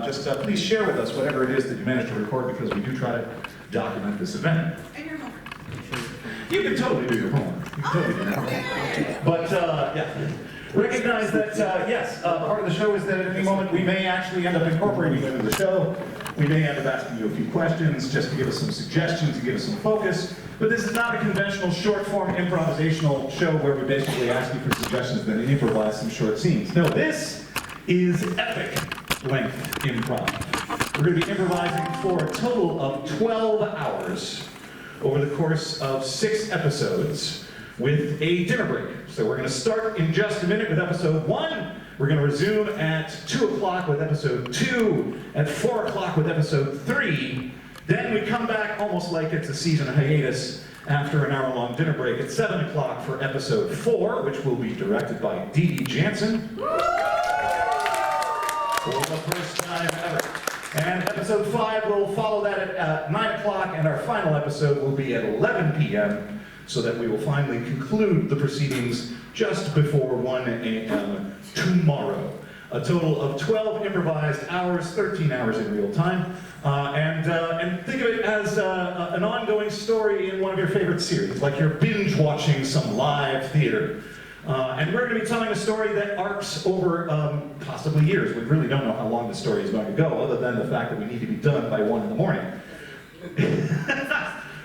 just please share with us whatever it is that you managed to record, because we do try to document this event. And your homework. You can totally do your homework. You can totally do that. But yeah, recognize that yes, part of the show is that at any moment we may actually end up incorporating you into the show. We may end up asking you a few questions just to give us some suggestions and give us some focus. But this is not a conventional short-form improvisational show where we basically ask you for suggestions and then improvise some short scenes. No, this is epic-length improv. We're going to be improvising for a total of 12 hours over the course of 6 episodes with a dinner break. So we're going to start in just a minute with episode 1. We're going to resume at 2 o'clock with episode 2, at 4 o'clock with episode 3. Then we come back almost like it's a season hiatus after an hour-long dinner break at 7 o'clock for episode 4, which will be directed by Dee Dee Jansen. For the first time ever. And episode 5 will follow that at 9 o'clock, and our final episode will be at 11 p.m., so that we will finally conclude the proceedings just before 1 a.m. tomorrow. A total of 12 improvised hours, 13 hours in real time. And think of it as an ongoing story in one of your favorite series, like you're binge watching some live theater. And we're going to be telling a story that arcs over possibly years. We really don't know how long the story is going to go, other than the fact that we need to be done by 1 in the morning.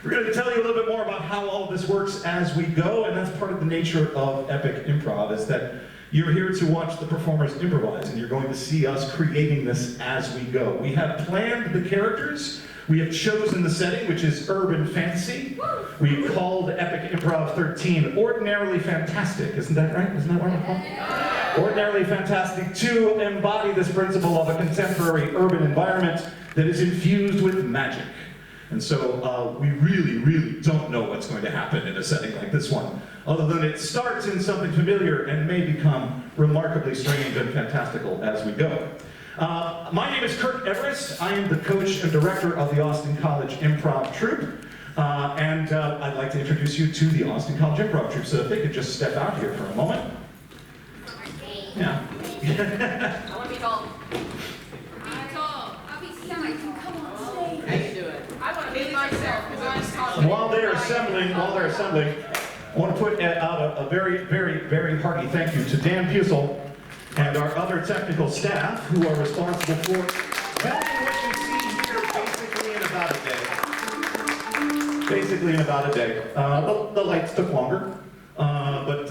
We're going to tell you a little bit more about how all of this works as we go, and that's part of the nature of epic improv, is that you're here to watch the performers improvise, and you're going to see us creating this as we go. We have planned the characters. We have chosen the setting, which is urban fantasy. We called Epic Improv 13 Ordinarily Fantastic. Isn't that right? Isn't that what it's called? Ordinarily Fantastic, to embody this principle of a contemporary urban environment that is infused with magic. And so we really, really don't know what's going to happen in a setting like this one, other than it starts in something familiar and may become remarkably strange and fantastical as we go. My name is Kirk Everest. I am the coach and director of the Austin College Improv Troupe. And I'd like to introduce you to the Austin College Improv Troupe. So if they could just step out here for a moment. Yeah. I want to be tall. How you do it? I want to be myself because I'm tall. While they're assembling, I want to put out a very, very, very hearty thank you to Dan Pusel and our other technical staff who are responsible for building what you see here basically in about a day. The lights took longer, but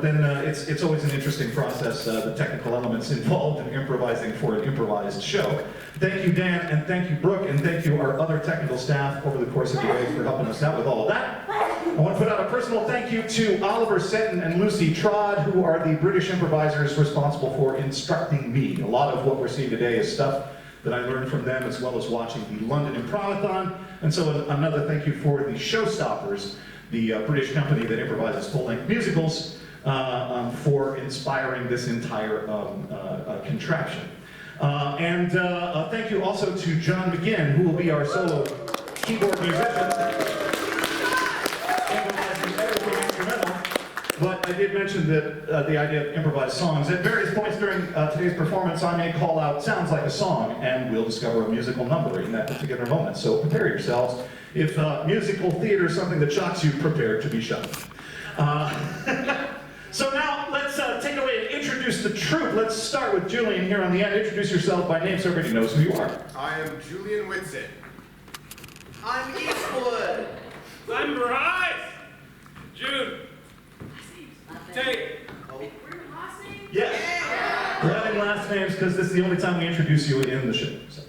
then it's always an interesting process, the technical elements involved in improvising for an improvised show. Thank you, Dan, and thank you, Brooke, and thank you, our other technical staff over the course of the day for helping us out with all of that. I want to put out a personal thank you to Oliver Seton and Lucy Trod, who are the British improvisers responsible for instructing me. A lot of what we're seeing today is stuff that I learned from them, as well as watching the London Improvathon. And so another thank you for the Showstoppers, the British company that improvises full-length musicals, for inspiring this entire contraption. And thank you also to John McGinn, who will be our solo keyboard musician, improvising everything instrumental. But I did mention that the idea of improvised songs. At various points during today's performance, I may call out "sounds like a song," and we'll discover a musical number in that particular moment. So prepare yourselves. If musical theater is something that shocks you, prepare to be shocked. So now let's take it away and introduce the troupe. Let's start with Julian here on the end. Introduce yourself by name so everybody knows who you are. I am Julian Whitson. I'm Eastwood. I'm Bryce. Jude. Tate. Yes. We're having last names because this is the only time we introduce you in the show. So.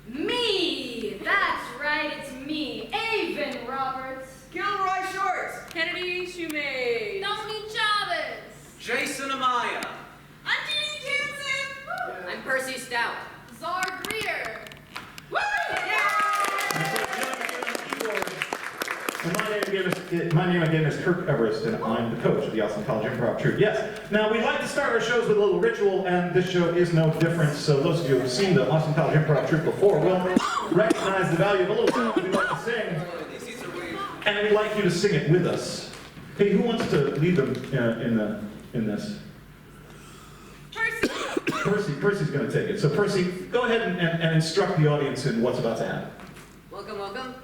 Me! That's right, it's me, Avon Roberts. Gilroy Shorts. Kennedy Shoemade. Dominique Chavez. Jason Amaya. I'm Jenny Jansen. I'm Percy Stout. Czar Greer. Woo! And my name again is Kirk Everest, and I'm the coach of the Austin College Improv Troupe. Yes. Now, we like to start our shows with a little ritual, and this show is no different. So those of you who have seen the Austin College Improv Troupe before will recognize the value of a little song we like to sing. And we'd like you to sing it with us. Hey, who wants to lead them in this? Percy. Percy's going to take it. So Percy, go ahead and instruct the audience in what's about to happen. Welcome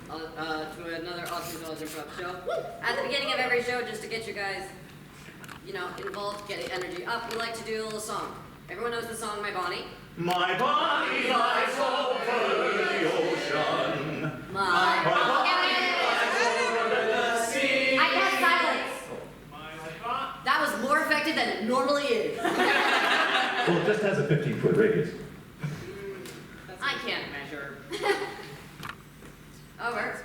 to another Awesome College Improv show. At the beginning of every show, just to get you guys, involved, get the energy up, we like to do a little song. Everyone knows the song My Bonnie? My bonnie lies over the ocean. My bonnie lies over the sea. I guess silence. That was more effective than it normally is. Well, it just has a 15-foot radius. I can't measure. Over.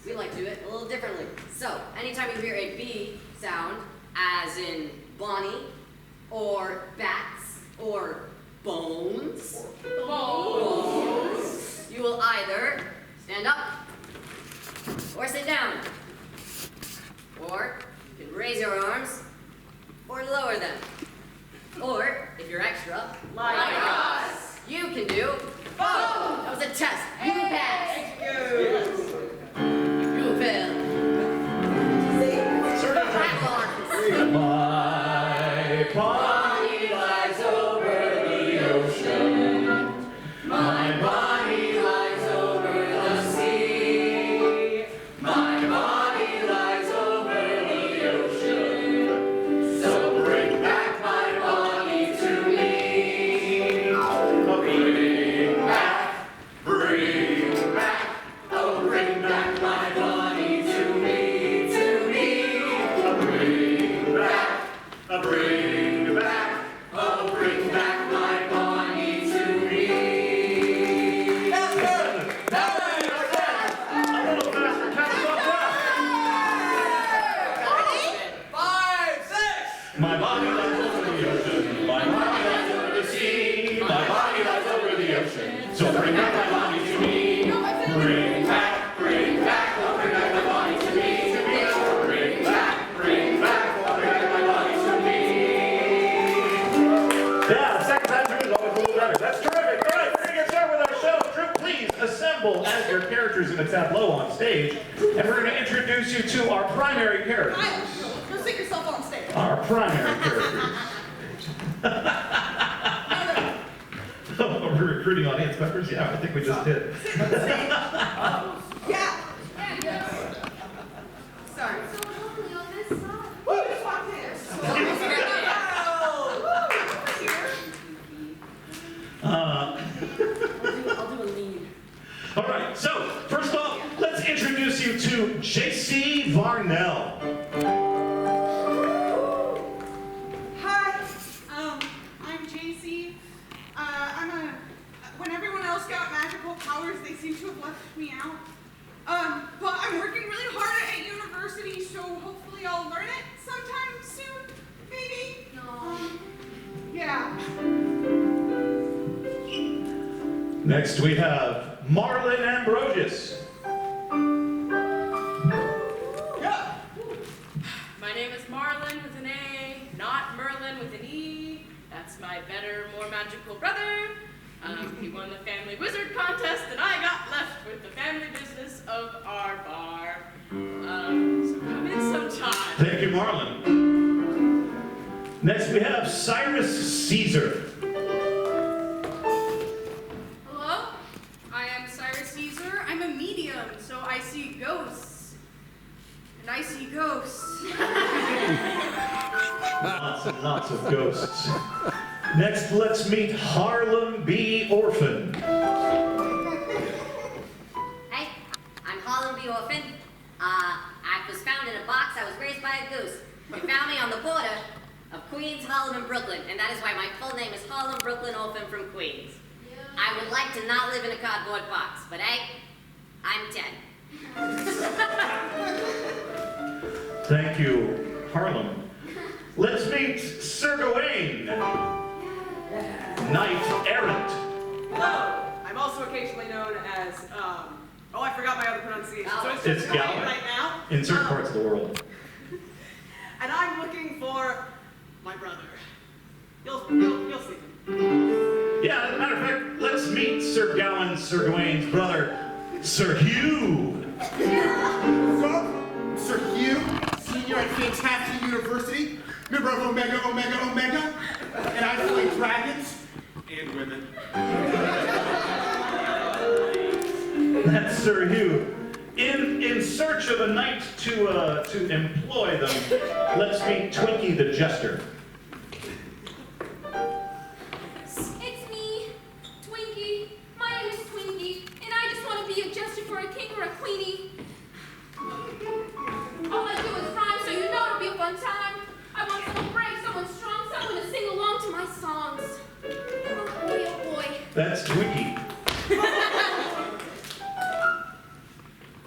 We like to do it a little differently. So, anytime you hear a B sound, as in Bonnie, or bats, or bones, you will either stand up, or sit down, or you can raise your arms, or lower them. Or, if you're extra, like us, you can do both. That was a test. You passed. You failed. My bonnie lies over the ocean. My bonnie lies over the sea. My bonnie lies over the ocean. So bring back my bonnie to me. Bring back, oh bring back my bonnie to me, to me. Bring back, oh bring back my bonnie to me. A little faster, count us off fast. 5, 6. My bonnie lies over the ocean, my bonnie lies over the sea, my bonnie lies over the ocean. So bring back my bonnie to me. Bring back, oh bring back my bonnie to me, to me. Bring back, oh bring back my bonnie to me. Yeah, the second time through is always a little better. That's terrific. All right, we're going to get started with our show. Troupe, please assemble as your characters in a tableau on stage. And we're going to introduce you to our primary characters. Go sit yourself on stage. Our primary characters. Oh, we're recruiting audience members? Yeah, I think we just did. Yeah. Sorry. So lovely on this side. Who just walked in? I'll do a lead. All right, so first off, let's introduce you to J.C. Varnell. Hi, I'm JC. When everyone else got magical powers, they seem to have left me out. But I'm working really hard at university, so hopefully I'll learn it sometime soon, maybe. Yeah. Next we have Marlon Ambrosius. My name is Marlon with an A, not Merlin with an E. That's my better, more magical brother. He won the family wizard contest, and I got left with the family business of our bar. So come in sometime. Thank you, Marlon. Next we have Cyrus Caesar. Hello, I am Cyrus Caesar. I'm a medium, so I see ghosts. And I see ghosts. Lots and lots of ghosts. Next, let's meet Harlem B. Orphan. Hey, I'm Harlem B. Orphan. I was found in a box. I was raised by a goose. They found me on the border of Queens, Harlem, and Brooklyn, and that is why my full name is Harlem Brooklyn Orphan from Queens. I would like to not live in a cardboard box, but hey, I'm 10. Thank you, Harlem. Let's meet Sir Gawain, Knight Errant. Hello. I'm also occasionally known as, I forgot my other pronunciation. So it's It's just Gawain Gawain. right now. In certain parts of the world. And I'm looking for my brother. You'll see him. Yeah, as a matter of fact, let's meet Sir Gawain's brother, Sir Hugh. Sir Hugh, senior at Fantastic University, member of Omega Omega Omega. And I slay dragons and women. That's Sir Hugh. In search of a knight to employ them, let's meet Twinkie the Jester. It's me, Twinkie. My name is Twinkie, and I just want to be a jester for a king or a queenie. All I do is rhyme, so you know it'll be a fun time. I want someone brave, someone strong, someone to sing along to my songs. Oh boy, oh boy. That's Twinkie.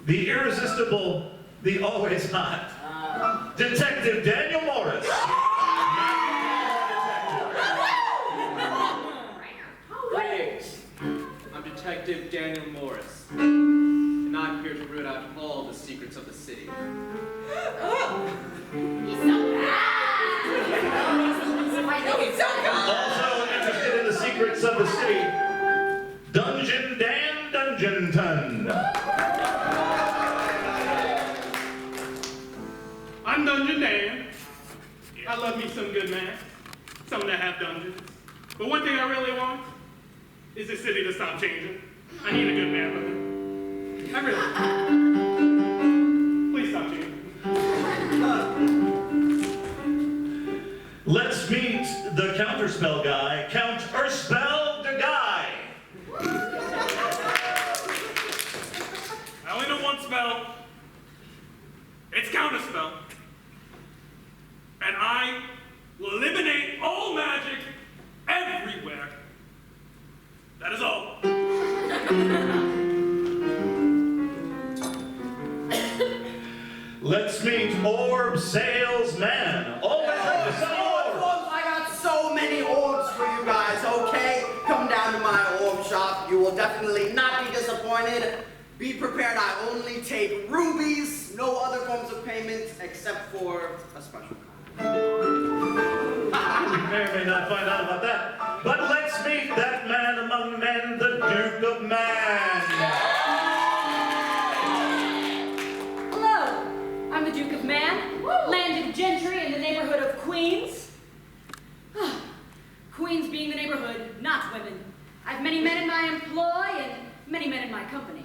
The irresistible, the always hot, Detective Daniel Morris. Greetings. I'm Detective Daniel Morris, and I'm here to root out all the secrets of the city. He's so bad. I know he's so good. Also interested in the secrets of the city, Dungeon Dan Dungeonton. I'm Dungeon Dan. I love me some good man. Some that have dungeons. But one thing I really want is this city to stop changing. I need a good man with it. I really. Please stop changing. Let's meet the counterspell guy, Count Urspell the Guy. I only know one spell. It's counterspell. And I will eliminate all magic everywhere. That is all. Let's meet Orb Salesman. Always ready to sell orbs. I got so many orbs for you guys, okay? Come down to my orb shop. You will definitely not be disappointed. Be prepared, I only take rubies, no other forms of payment except for a special card. You may or may not find out about that. But let's meet that man among men, the Duke of Man. Hello, I'm the Duke of Man, landed gentry in the neighborhood of Queens. Queens being the neighborhood, not women. I've many men in my employ and many men in my company.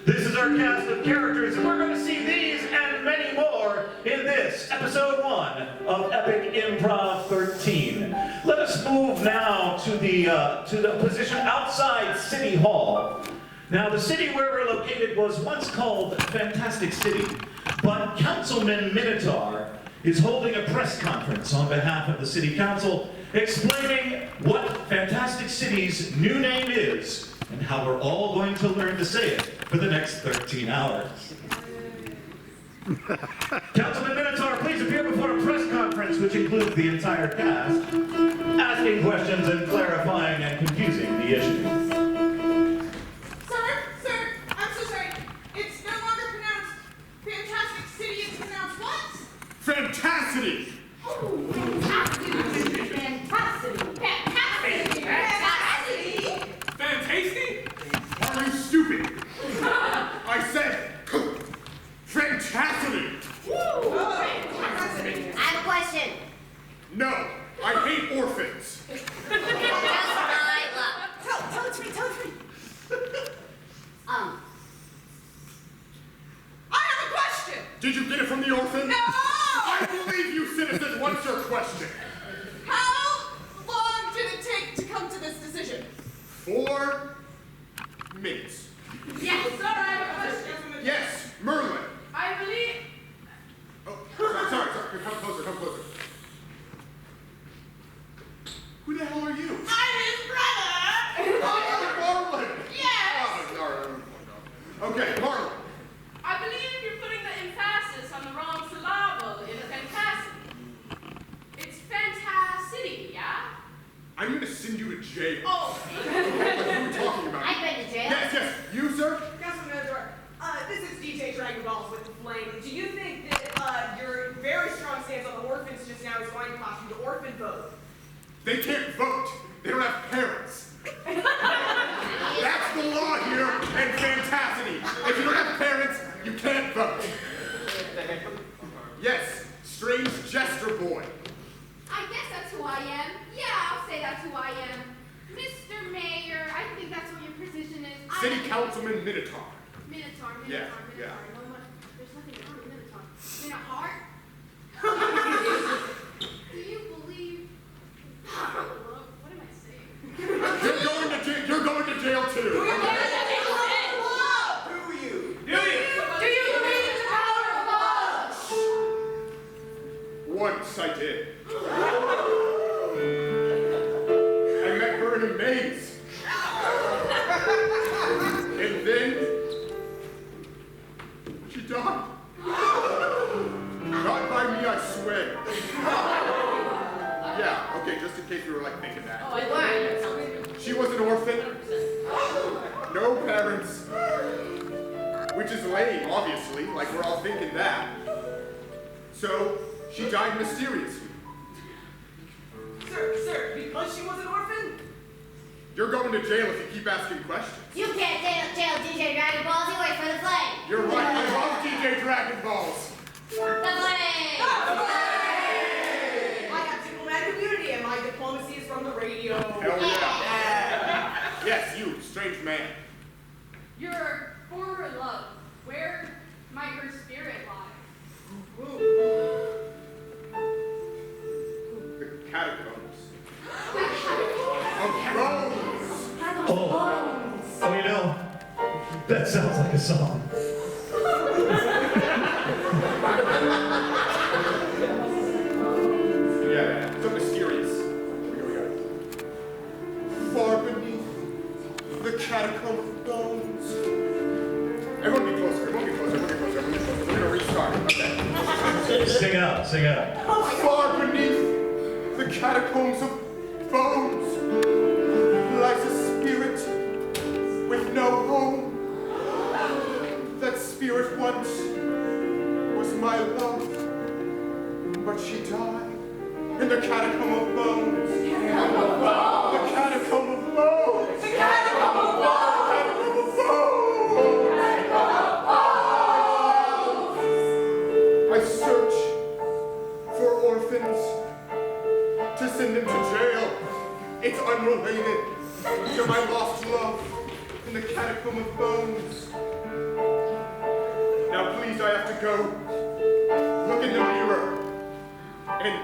This is our cast of characters, and we're going to see these and many more in this episode 1 of Epic Improv 13. Let us move now to the position outside City Hall. Now, the city where we're located was once called Fantastic City, but Councilman Minotaur is holding a press conference on behalf of the City Council, explaining what Fantastic City's new name is and how we're all going to learn to say it for the next 13 hours. Councilman Minotaur, please appear before a press conference which includes the entire cast, asking questions and clarifying and confusing the issues. Sir, I'm so sorry. It's no longer pronounced Fantastic City, it's pronounced what? Fantastic! Oh, fantastic. Fantastic. Fantastic. Fantastic? Are you stupid? I said fantastic! I have a question. No, I hate orphans. Just my luck. Tell it to me. I have a question. Did you get it from the orphan? No! I believe you, citizen. What's your question? How long did it take to come to this decision? 4 minutes. Yes, sir, I have a question. Yes, Merlin. I believe. Oh, sorry. Come closer. Who the hell are you? I'm his brother. Oh, Marlin. Yes. Oh, no. Okay, Marlin. I believe you're putting the emphasis on the wrong syllable in the fantastic. It's fantastic, yeah? I'm gonna send you to jail. Oh, What are you talking about? I've been to jail. Yes. You, sir? Councilman Minotaur, this is DJ Dragon Balls with the Flame. Do you think that your very strong stance on the orphans just now is going to cost you the orphan vote? They can't vote. They don't have parents. That's the law here in Fantasity. If you don't have parents, you can't vote. Yes, strange gesture. who I am. Yeah, I'll say that's who I am. Mr. Mayor, I think that's what your position is. City Councilman Minotaur. Minotaur. Yeah. No, there's nothing wrong with Minotaur. Minotaur? Do you believe? What am I saying? You're going to jail too. Do you? Do you believe in the power of love? Once I did. I met her in a maze. And then she died. Not by me, I swear. Yeah, okay, just in case you were like thinking that. Oh, I lied. She was an orphan. No parents. Which is lame, obviously, like we're all thinking that. So, she died mysteriously. Sir, because she was an orphan? You're going to jail if you keep asking questions. You can't jail DJ Dragon Balls. You wait for the flame. You're right, I love DJ Dragon Balls. The flame. I got diplomatic immunity and my diplomacy is from the radio. Hell yeah. Yes, you, strange man. Your former love, where might her spirit lie? The catacombs. Of Rose. Oh, you know, that sounds like a song. Yeah, so mysterious. Here we go. Far beneath the catacomb of bones. Everyone be closer, everyone be closer, everyone be closer, everyone be closer. We're gonna restart. Okay. Sing out, sing out. Far beneath the catacombs of bones lies a spirit with no home. That spirit once was my love, but she died in the catacomb of bones. The catacomb of bones. The catacomb of bones. The catacomb of bones. The catacomb of bones. The catacomb of bones. I search for orphans to send them to jail. It's unrelated to my lost love in the catacomb of bones. Now please, I have to go. Look in the mirror and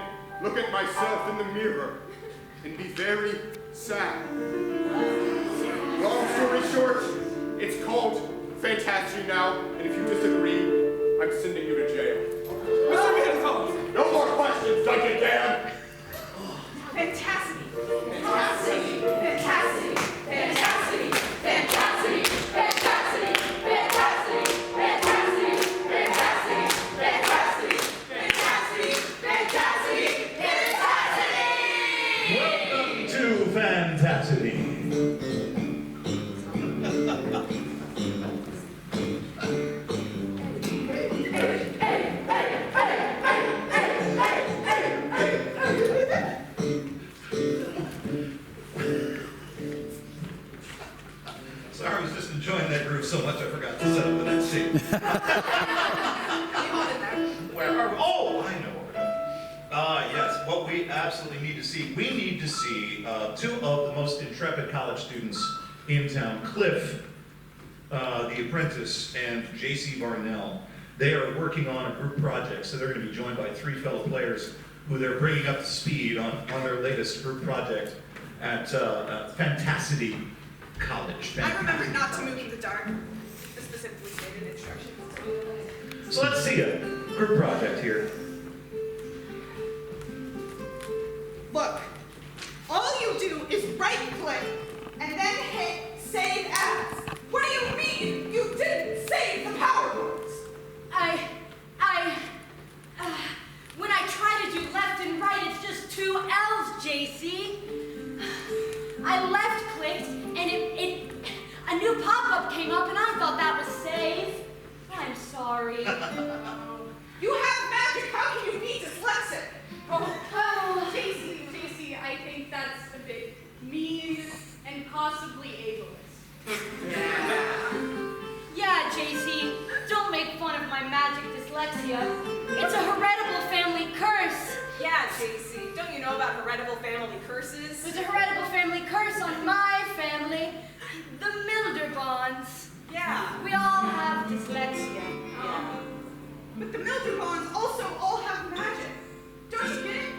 look at myself in the mirror and be very sad. Long story short, it's called Fantasy now, and if you disagree, I'm sending you to jail. Mr. Minotaur! No more questions, Dungeon Dan! Fantastic. Fantastic! Fantastic! Fantastic! Fantastic! Fantastic! Fantastic! Fantastic! Fantastic! Fantastic! Fantastic! Fantastic! Fantastic! Welcome to Fantasity. Sorry, I was just enjoying that groove so much I forgot to set up the next scene. Where are we? Oh, I know where we're going. Yes, what we absolutely need to see. We need to see two of the most intrepid college students in town, Cliff, the apprentice, and J.C. Barnell. They are working on a group project, so they're going to be joined by three fellow players who they're bringing up to speed on their latest group project at Fantasity College. I remember not to move in the dark. The specifically stated instructions. So let's see a group project here. Look, all you do is right-click and then hit Save As. What do you mean you didn't save the PowerPoints? When I try to do left and right, it's just two L's, JC. I left-clicked, and a new pop-up came up, and I thought that was save. I'm sorry. You have magic. How can you be dyslexic? Oh, Casey, I think that's a bit mean and possibly ableist. Yeah, JC, don't make fun of my magic dyslexia. It's a heritable family curse. Yeah, JC. Don't you know about about heritable family curses. There's a heritable family curse on my family, the Milderbonds. Yeah. We all have dyslexia. Yeah. But the Milderbonds also all have magic. Don't you get it?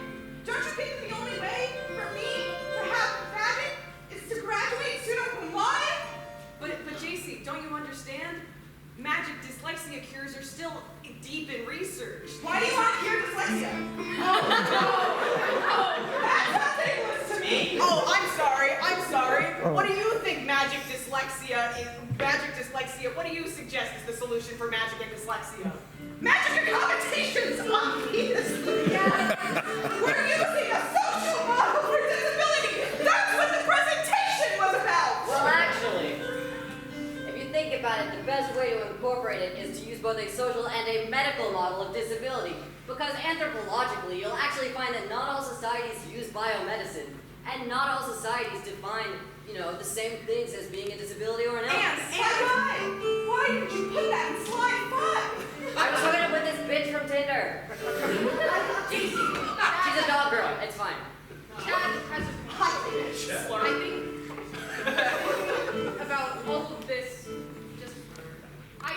Don't you think the only way for me to have magic is to graduate summa cum laude? But JC, don't you understand? Magic dyslexia cures are still deep in research. Why do you want to cure dyslexia? That sounds ableist to me. Oh, I'm sorry. What do you think magic dyslexia, what do you suggest is the solution for magic and dyslexia? Magic accommodations, obviously. Yeah. We're using a social model for disability. That's what the presentation was about. Well, actually, if you think about it, the best way to incorporate it is to use both a social and a medical model of disability. Because anthropologically, you'll actually find that not all societies use biomedicine, and not all societies define, the same things as being a disability or an illness. Why didn't you put that in slide 5? I was hooking up with this bitch from Tinder. She's a dog girl. It's fine. Chad has a I think about all of this, I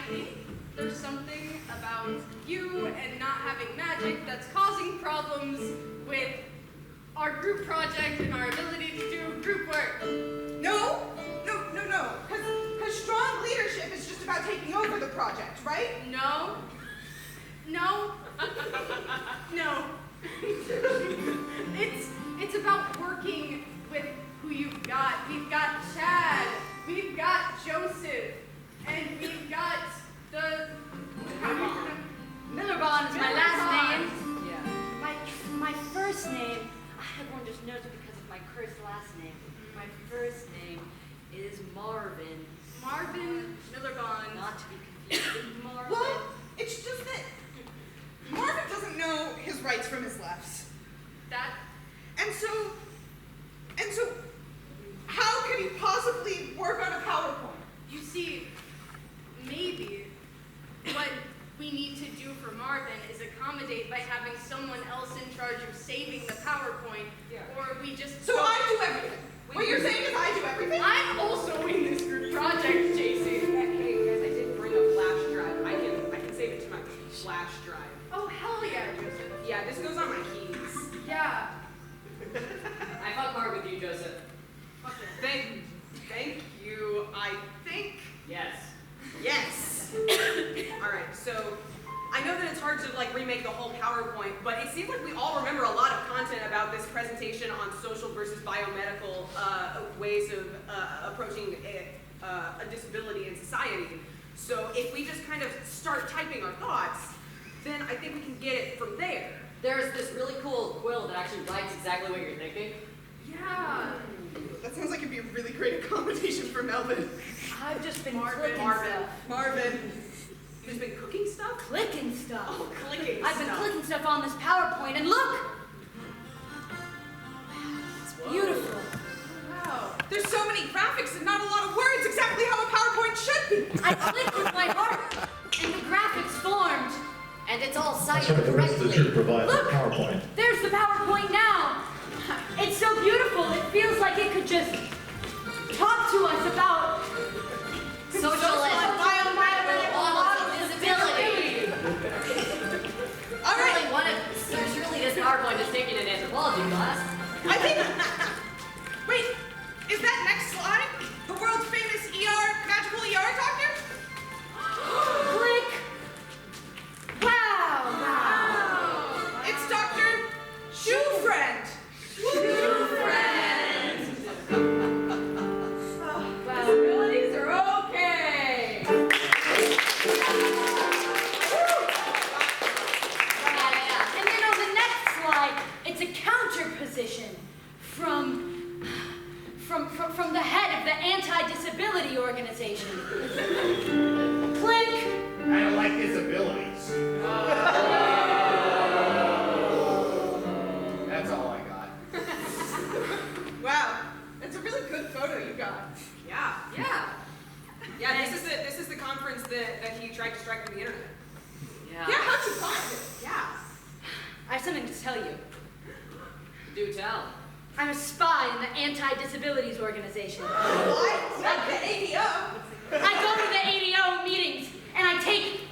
think there's something about you and not having magic that's causing problems with our group project and our ability to do group work. No. Because strong leadership is just about taking over the project, right? No. It's about working with who you've got. We've got Chad, we've got Joseph, and we've got the Millerbond is my last name. Yeah. My first name, everyone just knows it because of my cursed last name. My first name is Marvin. Marvin Millerbond. Not to be confused with Marvin. Well, it's just that Marvin doesn't know his rights from his lefts. And so, how could he possibly work on a PowerPoint? You see, maybe what we need to do for Marvin is accommodate by having someone else in charge of saving the PowerPoint, or we just... So I do everything. What you're saying is I do everything? I'm also in this group project, JC. Hey guys, I did bring a flash drive. I can save it to my flash drive. Oh, hell yeah, Joseph. Yeah, this goes on my keys. Yeah. I fuck hard with you, Joseph. Thank you, I think. Yes. Yes. All right, so I know that it's hard to remake the whole PowerPoint, but it seems like we all remember a lot of content about this presentation on social versus biomedical ways of approaching a disability in society. So if we just kind of start typing our thoughts, then I think we can get it from there. There's this really cool quill that actually writes exactly what you're thinking. Yeah. That sounds like it'd be a really great accommodation for Melvin. I've just been Marvin. Marvin. You've just been cooking stuff? Clicking stuff. Oh, clicking I've been clicking stuff on this PowerPoint, and look! It's beautiful. Wow. There's so many graphics and not a lot of words, exactly how a PowerPoint should be. I clicked with my heart, and the graphics formed. And it's all That's cited right, the rest of the troop correctly. provides Look! the PowerPoint. There's the PowerPoint now. It's so beautiful. It feels like it could just talk to us about Social and biomedical models of disability. All right. Surely this PowerPoint is taken in anthropology class. I think. Wait, is that next slide the world's famous magical ER doctor? click. Wow. It's Dr. Shoe Friend. Disabilities are okay. And then on the next slide, it's a counter position from the head of the anti-disability organization. Click. I don't like disabilities. That's all I got. Wow, that's a really good photo you got. Yeah, this is the conference that he tried to strike from the internet. Yeah, how'd you find it? Yeah. I have something to tell you. Do tell. I'm a spy in the Anti-Disabilities Organization. What? Like the ADO? I go to the ADO meetings and I take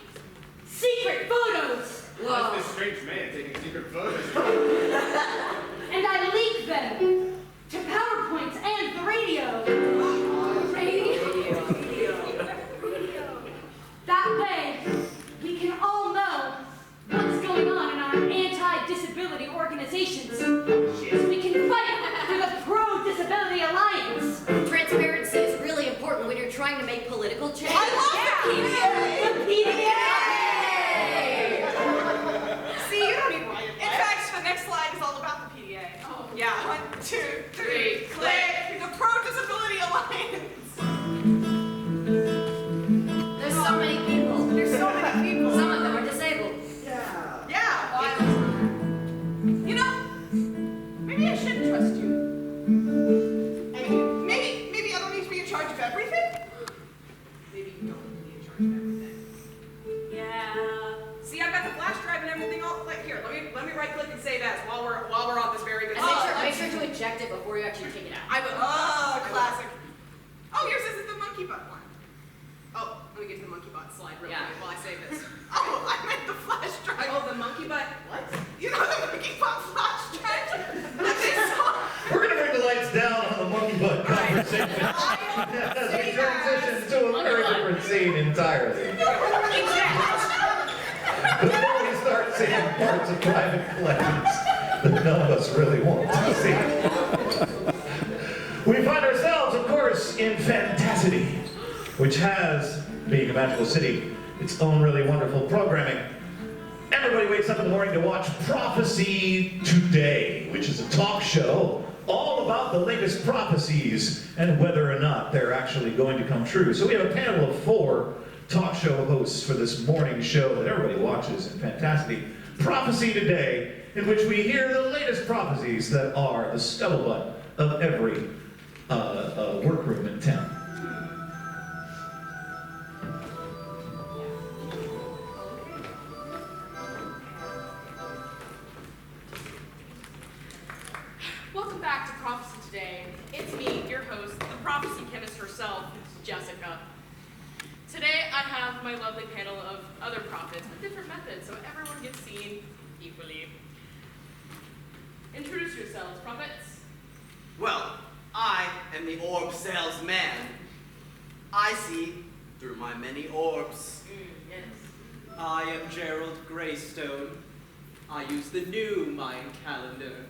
secret photos. What's this strange man taking secret photos? And I leak them to PowerPoints and the radio. That way, we can all know what's going on in our anti-disability organizations. So we can fight for the Pro-Disability Alliance. Transparency is really important when you're trying to make political change. I love the PDA! The PDA! See, you don't need one. In fact, the next slide is all about the PDA. Oh. Yeah, 1, 2, 3, click! The Pro-Disability Alliance. There's so many people. There's so many people. Some of them are disabled. Yeah, you know, maybe I shouldn't trust you. I mean, maybe I don't need to be in charge of everything. Maybe you don't need to be in charge of everything. Yeah. See, I've got the flash drive and everything all like here. Let me right click and save as while we're on this very good. And make sure to eject it before you actually take it out. I will. Oh, classic. Oh, yours isn't the monkey butt one. Oh, let me get to the monkey butt slide real quick while I save this. Oh, I meant the flash drive. Oh, the monkey butt. What? You know the monkey butt flash drive? We're going to bring the lights down on the monkey butt conversation as we transition to a very different scene entirely. Before we start seeing parts of private collections that none of us really want to see. We find ourselves, of course, in Fantasity, which has, being a magical city, its own really wonderful programming. Everybody wakes up in the morning to watch Prophecy Today, which is a talk show all about the latest prophecies and whether or not they're actually going to come true. So we have a panel of 4 talk show hosts for this morning show that everybody watches in Fantasity, Prophecy Today, in which we hear the latest prophecies that are the scuttlebutt of every workroom in town. Welcome back to Prophecy Today. It's me, your host, the prophecy chemist herself, Jessica. Today I have my lovely panel of other prophets with different methods, so everyone gets seen equally. Introduce yourselves, prophets. Well, I am the orb salesman. I see through my many orbs. Yes. I am Gerald Greystone. I use the new Mayan calendar.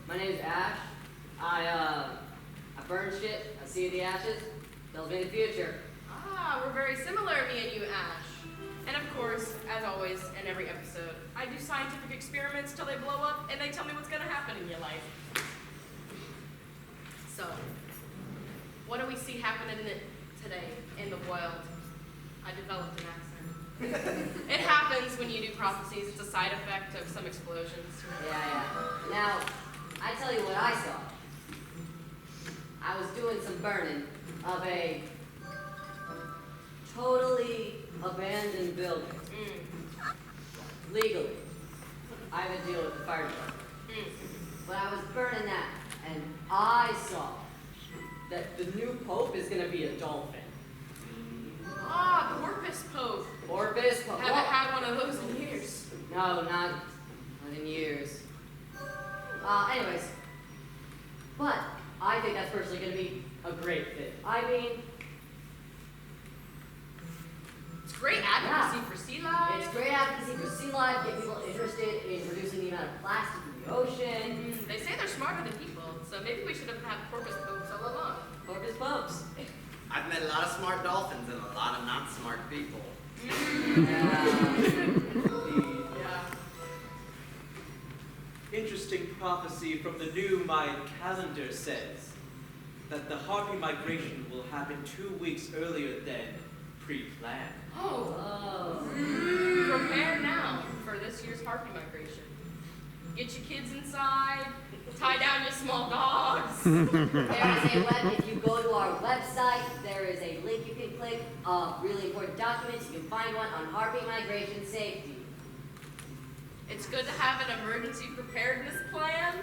My name's Ash. I burn shit. I see the ashes. Tells me the future. Ah, we're very similar, me and you, Ash. And of course, as always, in every episode, I do scientific experiments till they blow up and they tell me what's gonna happen in your life. So, what do we see happening today in the world? I developed an accent. It happens when you do prophecies. It's a side effect of some explosions. Yeah. Now, I tell you what I saw. I was doing some burning of a totally abandoned building. Legally. I have a deal with the fire department. But I was burning that, and I saw that the new pope is going to be a dolphin. Ah, porpoise pope. Porpoise pope. Haven't had one of those in years. No, not in years. Anyways, but I think that's personally going to be a great fit. I mean, It's great advocacy for sea life. it's great advocacy for sea life, get people interested in reducing the amount of plastic in the ocean. They say they're smarter than people, so maybe we should have had porpoise popes all along. Porpoise popes. I've met a lot of smart dolphins and a lot of not smart people. Yeah. Interesting prophecy from the new Mayan calendar says that the harpy migration will happen 2 weeks earlier than pre-planned. Oh. Prepare now for this year's harpy migration. Get your kids inside, tie down your small dogs. If you go to our website, there is a link you can click of really important documents. You can find one on harpy migration safety. It's good to have an emergency preparedness plan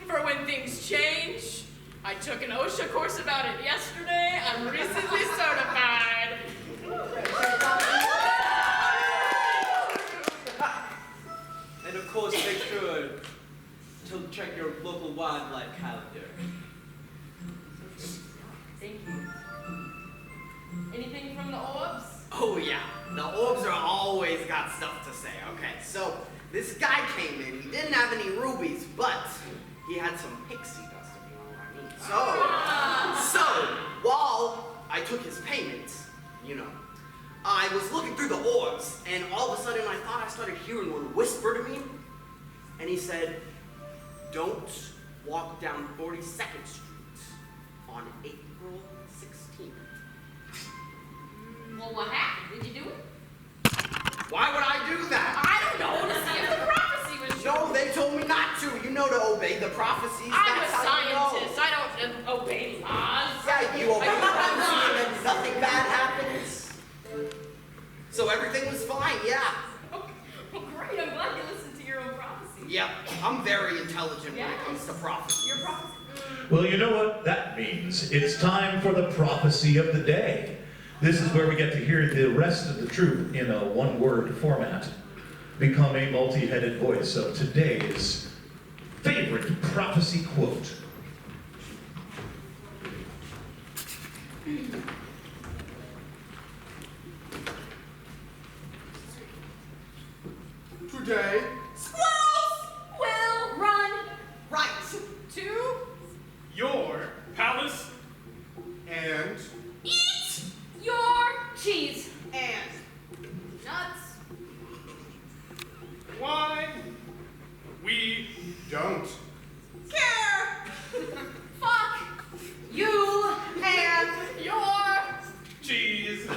for when things change. I took an OSHA course about it yesterday. I'm recently certified. And of course, make sure to check your local wildlife calendar. Thank you. Anything from the orbs? Oh yeah, the orbs are always got stuff to say. Okay, so this guy came in. He didn't have any rubies, but he had some pixie dust, if you know what I mean. So while I took his payment, you know, I was looking through the orbs, and all of a sudden I thought I started hearing one whisper to me, and he said, "Don't walk down 42nd Street on April 16th." Well, what happened? Did you do it? Why would I do that? I don't know, to see if the prophecy was true. No, they told me not to. You know to obey the prophecies. I'm a That's how you know. scientist. I don't obey laws. Yeah, you obey the prophecies and then nothing bad happens. So everything was fine, yeah. Well, great. I'm glad you listened to your own prophecy. Yep, I'm very intelligent when it Yeah. comes to prophecy. Your prophecy. Well, you know what that means. It's time for the prophecy of the day. This is where we get to hear the rest of the truth in a one-word format. Become a multi-headed voice of today's favorite prophecy quote. Today, Squirrels Will run. right to Your palace and eat Your cheese. and Nuts. why we don't. care Fuck you. and Your cheese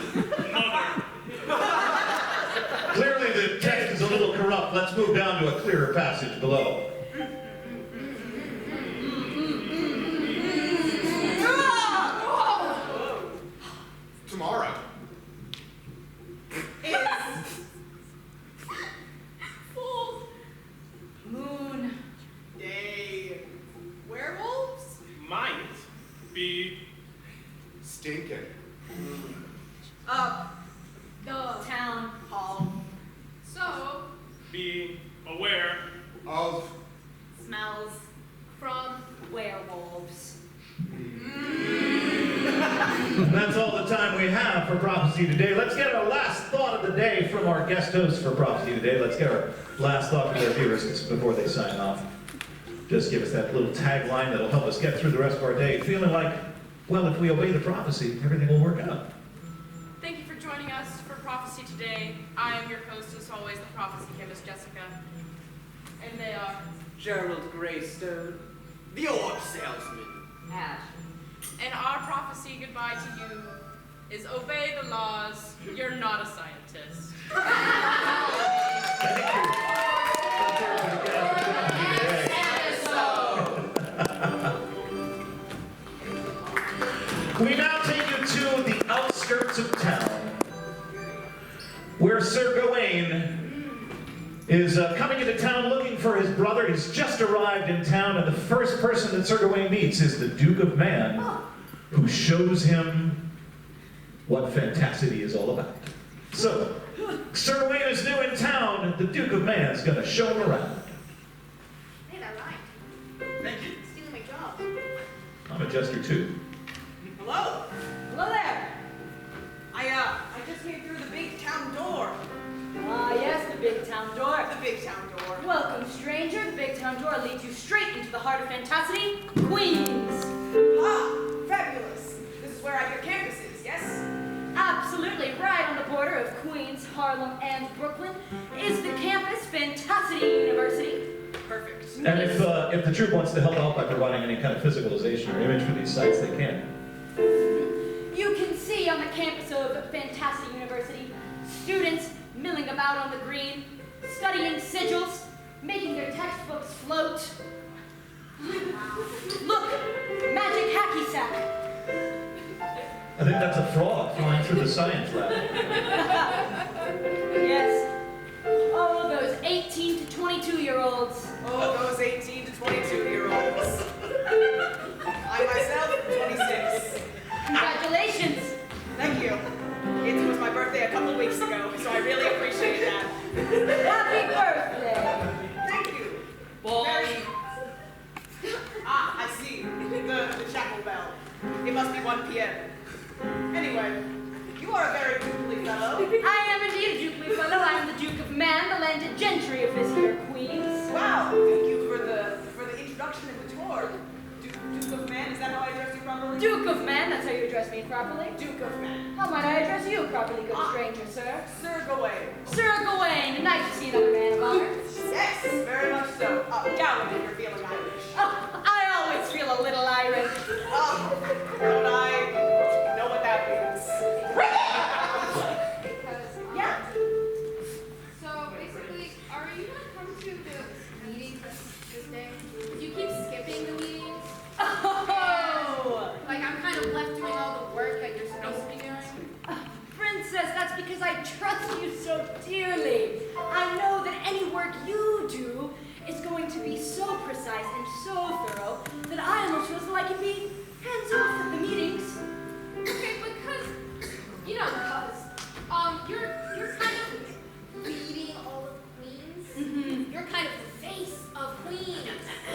mother. Clearly the text is a little corrupt. Let's move down to a clearer passage below. Tomorrow. is Full moon. day. Werewolves Might be Stinking. up The town hall. So, be aware Of smells from werewolves. And that's all the time we have for Prophecy Today. Let's get our last thought of the day from our guest hosts for Prophecy Today. Let's get our last thought from their viewers before they sign off. Just give us that little tagline that'll help us get through the rest of our day, feeling like, well, if we obey the prophecy, everything will work out. Thank you for joining us for Prophecy Today. I am your host, as always, the prophecy chemist Jessica. And they are Gerald Greystone. The orb salesman. Ash. And our prophecy goodbye to you is obey the laws. You're not a scientist. Thank you. That's everybody get out for Prophecy Today. We now take you to the outskirts of town, where Sir Gawain is coming into town looking for his brother. He's just arrived in town, and the first person that Sir Gawain meets is the Duke of Man, who shows him what fantasity is all about. So, Sir Gawain is new in town, and the Duke of Man's going to show him around. Hey, that rhymed. Thank you. Stealing my job. I'm a jester too. Hello. Hello there. I just came through the big town door. Ah, yes, the big town door. The big town door. Welcome, stranger. The big town door leads you straight into the heart of fantasity, Queens. Ah, fabulous. This is where your campus is, yes? Absolutely, right on the border of Queens, Harlem, and Brooklyn is the campus Fantasity University. Perfect. And if the troupe wants to help out by providing any kind of physicalization or image for these sites, they can. You can see on the campus of Fantastic University students milling about on the green, studying sigils, making their textbooks float. Look, magic hacky sack. I think that's a frog flying through the science lab. Yes. Oh, those 18 to 22 22-year-olds. Oh, those 18 to 22-year-olds. I myself, 26. Congratulations. Thank you. It was my birthday a couple of weeks ago, so I really appreciate that. Happy birthday. Thank you. Boy. I see. The chapel bell. It must be 1 p.m. Anyway, you are a very dutiful fellow. I am indeed a dukely fellow. I am the Duke of Man, the landed gentry of this here Queens. Wow, thank you for the introduction and the tour. Duke of Man, is that how I address you properly? Duke of Man, that's how you address me properly. Duke of Man. How might I address you properly, good stranger, sir? Sir Gawain. Sir Gawain, nice to see another man of honor. Yes, very much so. Down if you're feeling Irish. Oh, I always feel a little Irish. Oh, don't I know what that means? Yeah. So basically, are you gonna come to the meeting this day? You keep skipping the meetings. Oh! Like I'm kind of left doing all the work that you're supposed to be doing. Princess, that's because I trust you so dearly. I know that any work you do is going to be so precise and so thorough that I almost feel as though I can be hands-off at the meetings. Okay, because you're kind of leading all of Queens. Mm-hmm. You're kind of the face of Queens. A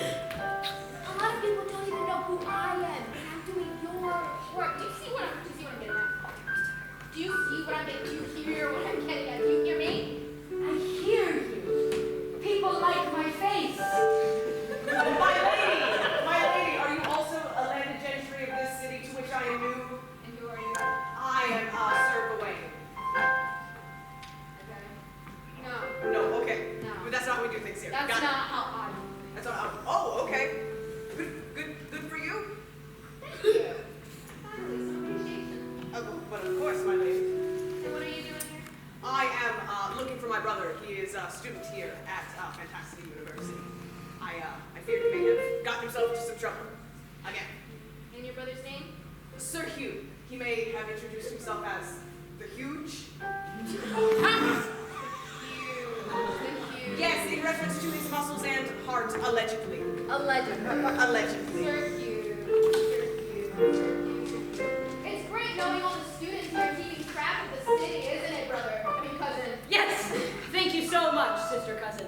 lot of people don't even know who I am, and I'm doing your work. Do you see what I'm getting at? Do you see what I'm getting? Do you hear what I'm getting at? Do you hear me? I hear you. People like my face. My lady, are you also a landed gentry of this city to which I am new? And who are you? I am Sir Gawain. Okay. No, okay. No. But that's not how we do things here. That's Got it. not how I do. That's not. Oh, okay. Good for you. Thank you. Finally, some appreciation. But of course, my lady. And what are you doing here? I am looking for my brother. He is a student here at Fantastic University. I fear he may have gotten himself into some trouble. Again. And your brother's name? Sir Hugh. He may have introduced himself as the Huge. Huge. Yes, in reference to his muscles and heart, allegedly. Allegedly. Allegedly. Sir Hugh. Sir Hugh. It's great knowing all the students here keeping track of the city, isn't it, brother? I mean, cousin. Yes, thank you so much, sister cousin.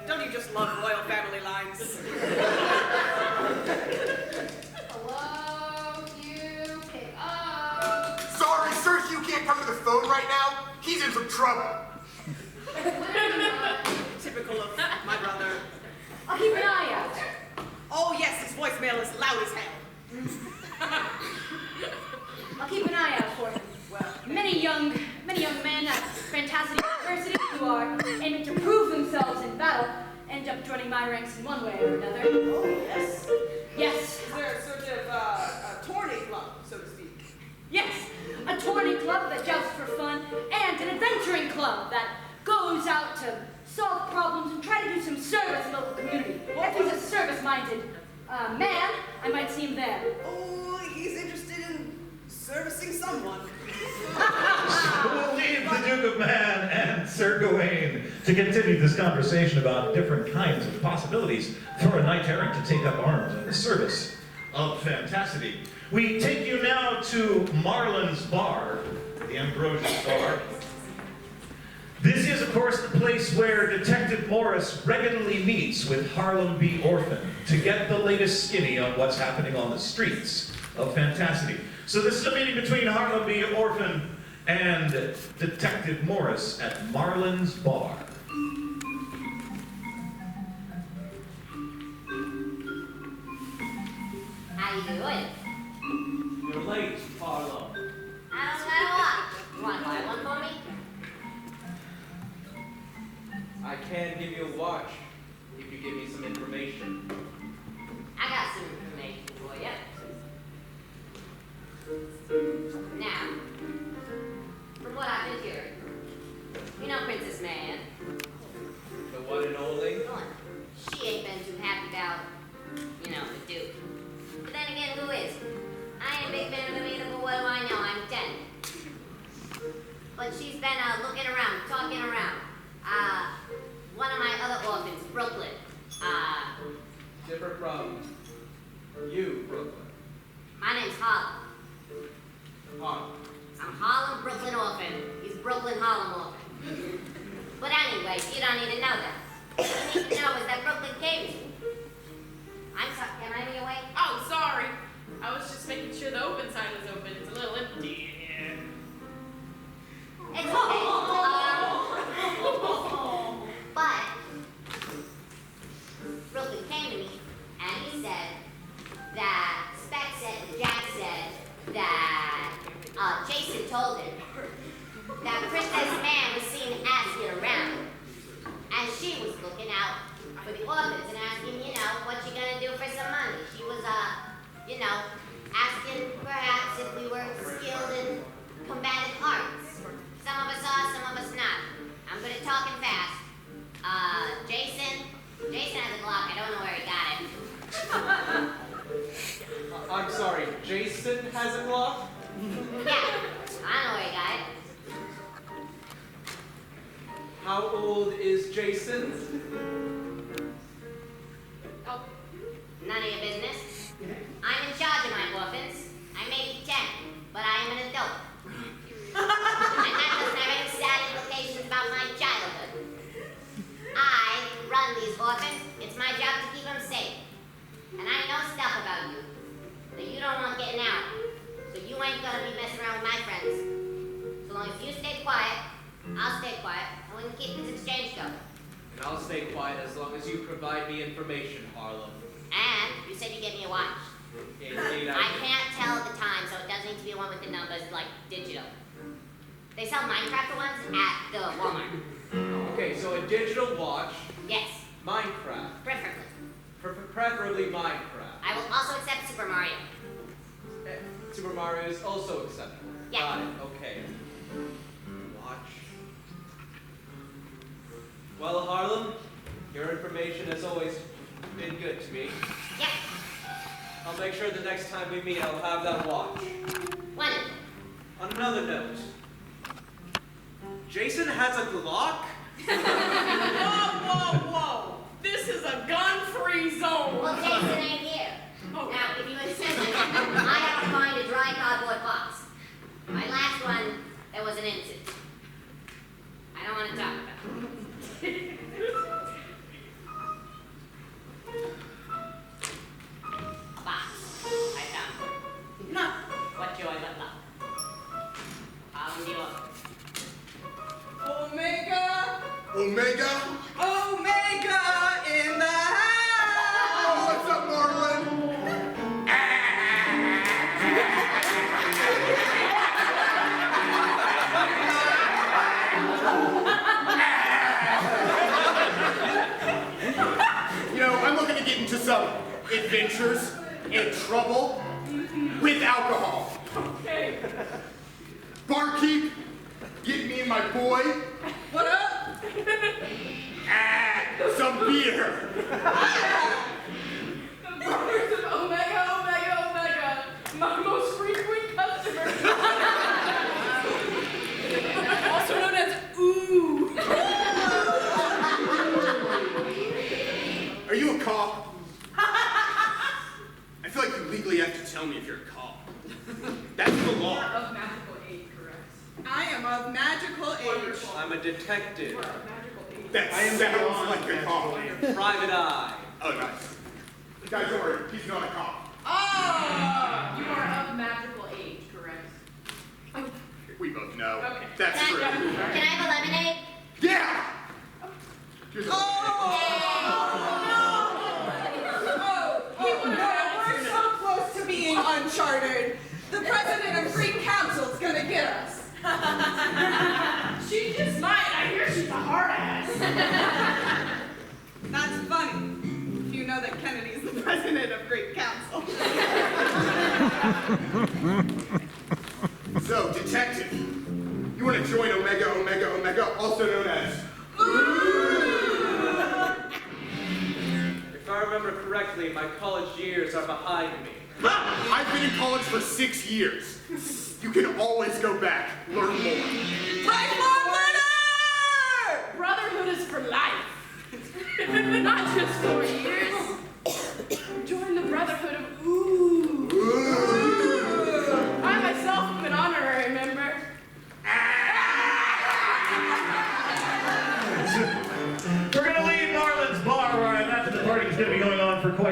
Don't you just love royal family lines? Hello, Hugh. Pick up. Sorry, Sir Hugh can't come to the phone right now. He's in some trouble. Typical of my brother. I'll keep an eye out. Oh yes, his voicemail is loud as hell. I'll keep an eye out for him. Well, Many young men at Fantastic University who are aiming to prove themselves in battle end up joining my ranks in one way or another. oh yes. Yes, Is there a sort of a tourney club, so to speak? yes, a tourney club that jousts for fun and an adventuring club that goes out to solve problems and try to do some service in the local community. If he's a service-minded man, I might see him there. Oh, he's interested in servicing someone. Who will leave the Duke of Man and Sir Gawain to continue this conversation about different kinds of possibilities for a knight-errant to take up arms in the service of fantasticity. We take you now to Marlin's Bar, the Ambrosius Bar. This is, of course, the place where Detective Morris regularly meets with Harlem B. Orphan to get the latest skinny on what's happening on the streets of Fantasticity. So this is a meeting between Harlem B. Orphan and Detective Morris at Marlin's Bar. How you doing? You're late, Harlow. I don't know what. You want to buy one for me? I can give you a watch if you give me some information. I got some information for you. Now, from what I've been hearing, you know Princess Man. The one and only? One. She ain't been too happy about, the Duke. But then again, who is? I ain't a big fan of him either, but what do I know? I'm 10. But she's been looking around, talking around. place. You don't need to know that. What you need to know is that Brooklyn came to me. I'm sorry, am I in your way? Oh, sorry. I was just making sure the open sign was open. It's a little empty in here. It's okay. But Brooklyn came to me and he said that Spec said, Jack said that Jason told him that Princess Man was seen asking around, and she was looking out for the orphans and asking, what you gonna do for some money? She was, asking perhaps if we were skilled in combative arts. Some of us are, some of us not. I'm good at talking fast. Jason has a Glock. I don't know where he got it. I'm sorry, Jason has a Glock? Yeah, I know where he got it. How old is Jason? Oh, none of your business. I'm in charge of my orphans. I may be 10, but I am an adult. And that doesn't have any sad implications about my childhood. I run these orphans. It's my job to keep them safe. And I know stuff about you that you don't want getting out. So you ain't gonna be messing around with my friends. So long as you stay quiet, I'll stay quiet, and we can keep this exchange going. And I'll stay quiet as long as you provide me information, Harlem. And you said you gave me a watch. Indeed, I can't tell the time, so it does need to be one with the numbers, like digital. They sell Minecraft ones at the Walmart. Okay, so a digital watch, Yes, Minecraft. preferably. Preferably Minecraft. I will also accept Super Mario. Super Mario is also acceptable. Yeah. Got it, okay. Watch. Well, Harlem, your information has always been good to me. Yep, I'll make sure the next time we meet I'll have that watch. wonderful. On another note, Jason has a Glock? Whoa. This is a gun-free zone. Well, Jason ain't here. Oh. Now, if you insist, I have to find a dry cardboard box. My last one, there was an incident. I don't want to talk about it. A box. I found one. What joy but love. I'll be over. Omega! Omega? Omega in the house! Oh, what's up, Marlon? I'm looking to get into some adventures and trouble with alcohol. Okay. Barkeep, get me and my boy What up? some beer. The brothers of Omega. My most frequent customer. Also known as Ooh. Are you a cop? I feel like you legally have to tell me if you're a cop. That's the law. Of magical aid, correct? I am of magical age. Wonderful. I'm a detective. You are of magical aid. That sounds like a cop. Private eye. Oh, nice. Guys, don't worry. He's not a cop. Oh! You are of magical age, correct? We both know. Okay. That's Can true. I have a lemonade? Yeah! Here's a We're so close to being uncharted. The president of Greek Council's gonna get us. She just might. I hear she's a hard ass. That's funny. If you know that Kennedy's the president of Greek Council. So, detective, you want to join Omega, also known as... If I remember correctly, my college years are behind me. I've been in college for 6 years. You can always go back, learn more. Lifelong learner! Brotherhood is for life. Not just 4 years. Join the Brotherhood of Ooh. I myself am an honorary member.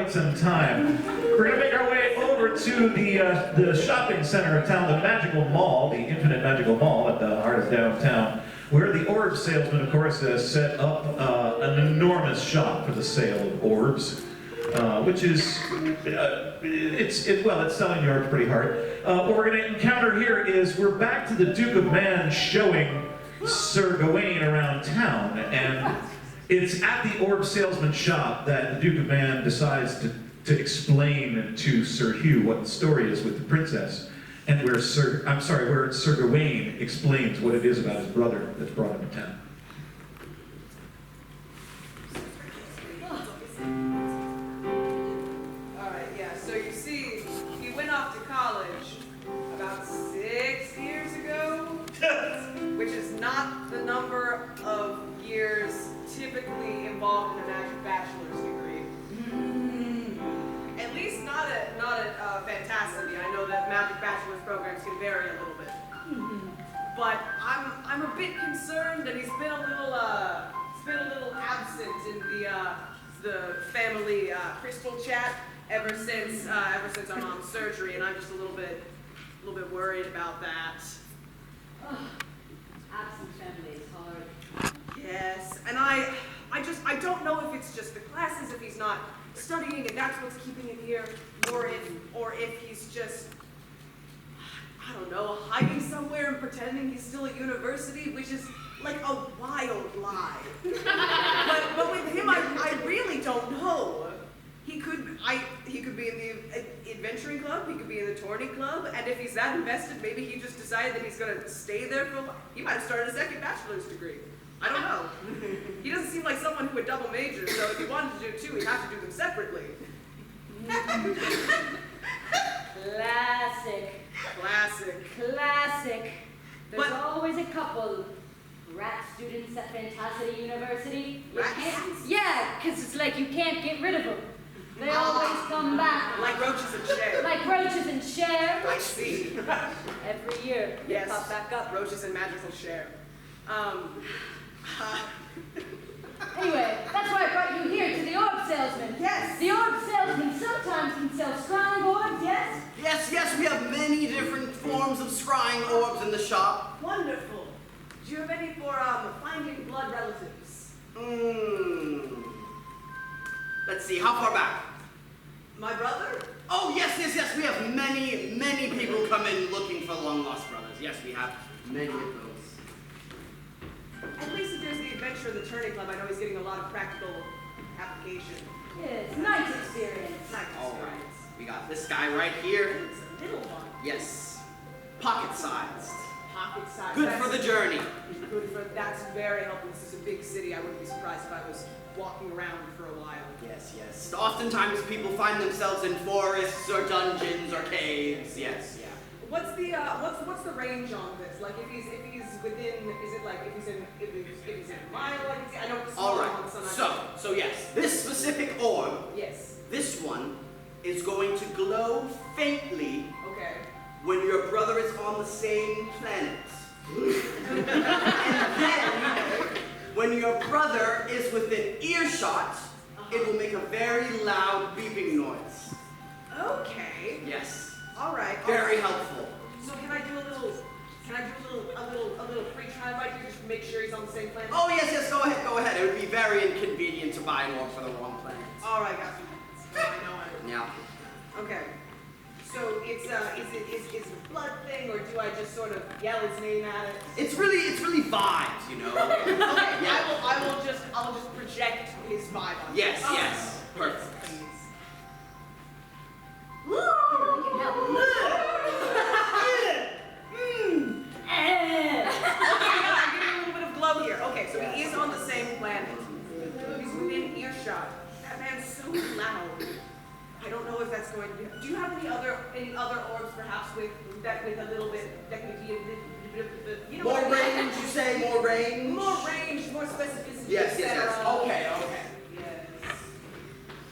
quite some time. We're going to make our way over to the shopping center of town, the Magical Mall, the Infinite Magical Mall at the heart of downtown, where the orb salesman, of course, has set up an enormous shop for the sale of orbs, which is, it's selling the orbs pretty hard. What we're going to encounter here is we're back to the Duke of Man showing Sir Gawain around town, and it's at the orb salesman shop that the Duke of Man decides to explain to Sir Hugh what the story is with the princess, and where Sir Gawain explains what it is about his brother that's brought him to town. All right, yeah. So you see, he went off to college about 6 years ago, which is not the number of years typically involved in a magic bachelor's degree. At least not at Fantasity. I know that magic bachelor's programs can vary a little bit. But I'm a bit concerned that he's been a little absent in the family crystal chat ever since our mom's surgery, and I'm just a little bit worried about that. Absent family is hard. Yes, and I don't know if it's just the classes, if he's not studying and that's what's keeping him here, or if he's just, I don't know, hiding somewhere and pretending he's still at university, which is like a wild lie. but with him, I really don't know. He could be in the adventuring club, he could be in the tourney club, and if he's that invested, maybe he just decided that he's gonna stay there for a while. He might have started a second bachelor's degree. I don't know. He doesn't seem like someone who would double major, so if he wanted to do two, he'd have to do them separately. Classic. There's But- always a couple rat students at Fantasity University. You Rat can't- students? Yeah, because it's like you can't get rid of them. They always come back. Like roaches and share. Like roaches and share. I see. Every year, they Yes. pop back up. Roaches and magical share. Anyway, that's why I brought you here to the orb salesman. Yes. The orb salesman sometimes can sell strong orbs, yes? Yes, we have many different forms of scrying orbs in the shop. Wonderful. Do you have any for finding blood relatives? Let's see, how far back? My brother? Oh, yes, we have many people come in looking for long-lost brothers. Yes, we have many of those. At least if there's the adventure of the turning club, I know he's getting a lot of practical application. Yes, nice experience. Nice All right, experience. we got this guy right here. It's a little one. Yes, pocket-sized. Pocket size. Good for the journey. That's very helpful. This is a big city. I wouldn't be surprised if I was walking around for a while. Yes. Oftentimes people find themselves in forests or dungeons or caves. Yes. What's the range on this? Like if he's within, is it like if he's in a mile? Like I know it's All small right. on some. So yes, this specific orb, Yes. this one, is going to glow faintly Okay. when your brother is on the same planet. And then, when your brother is within earshot, it will make a very loud beeping noise. Okay. Yes. All right. Very helpful. So can I do a little free try right here just to make sure he's on the same planet? Oh, yes, go ahead. It would be very inconvenient to buy an orb for the wrong planet. All right, got you. I know. Yeah. Okay. So is it a blood thing, or do I just sort of yell his name at it? It's really vibes, you know? Okay. I'll just project his vibe on it. Yes. Perfect. I'm getting a little bit of glow here. Okay, so he is on the same planet. He's within earshot. That man's so loud. I don't know if that's going to be. Do you have any other orbs perhaps with a little bit that could be a bit, you know? More what I mean? range, you say? More range? More range, more specificity. Yes. etc. Okay. Yes.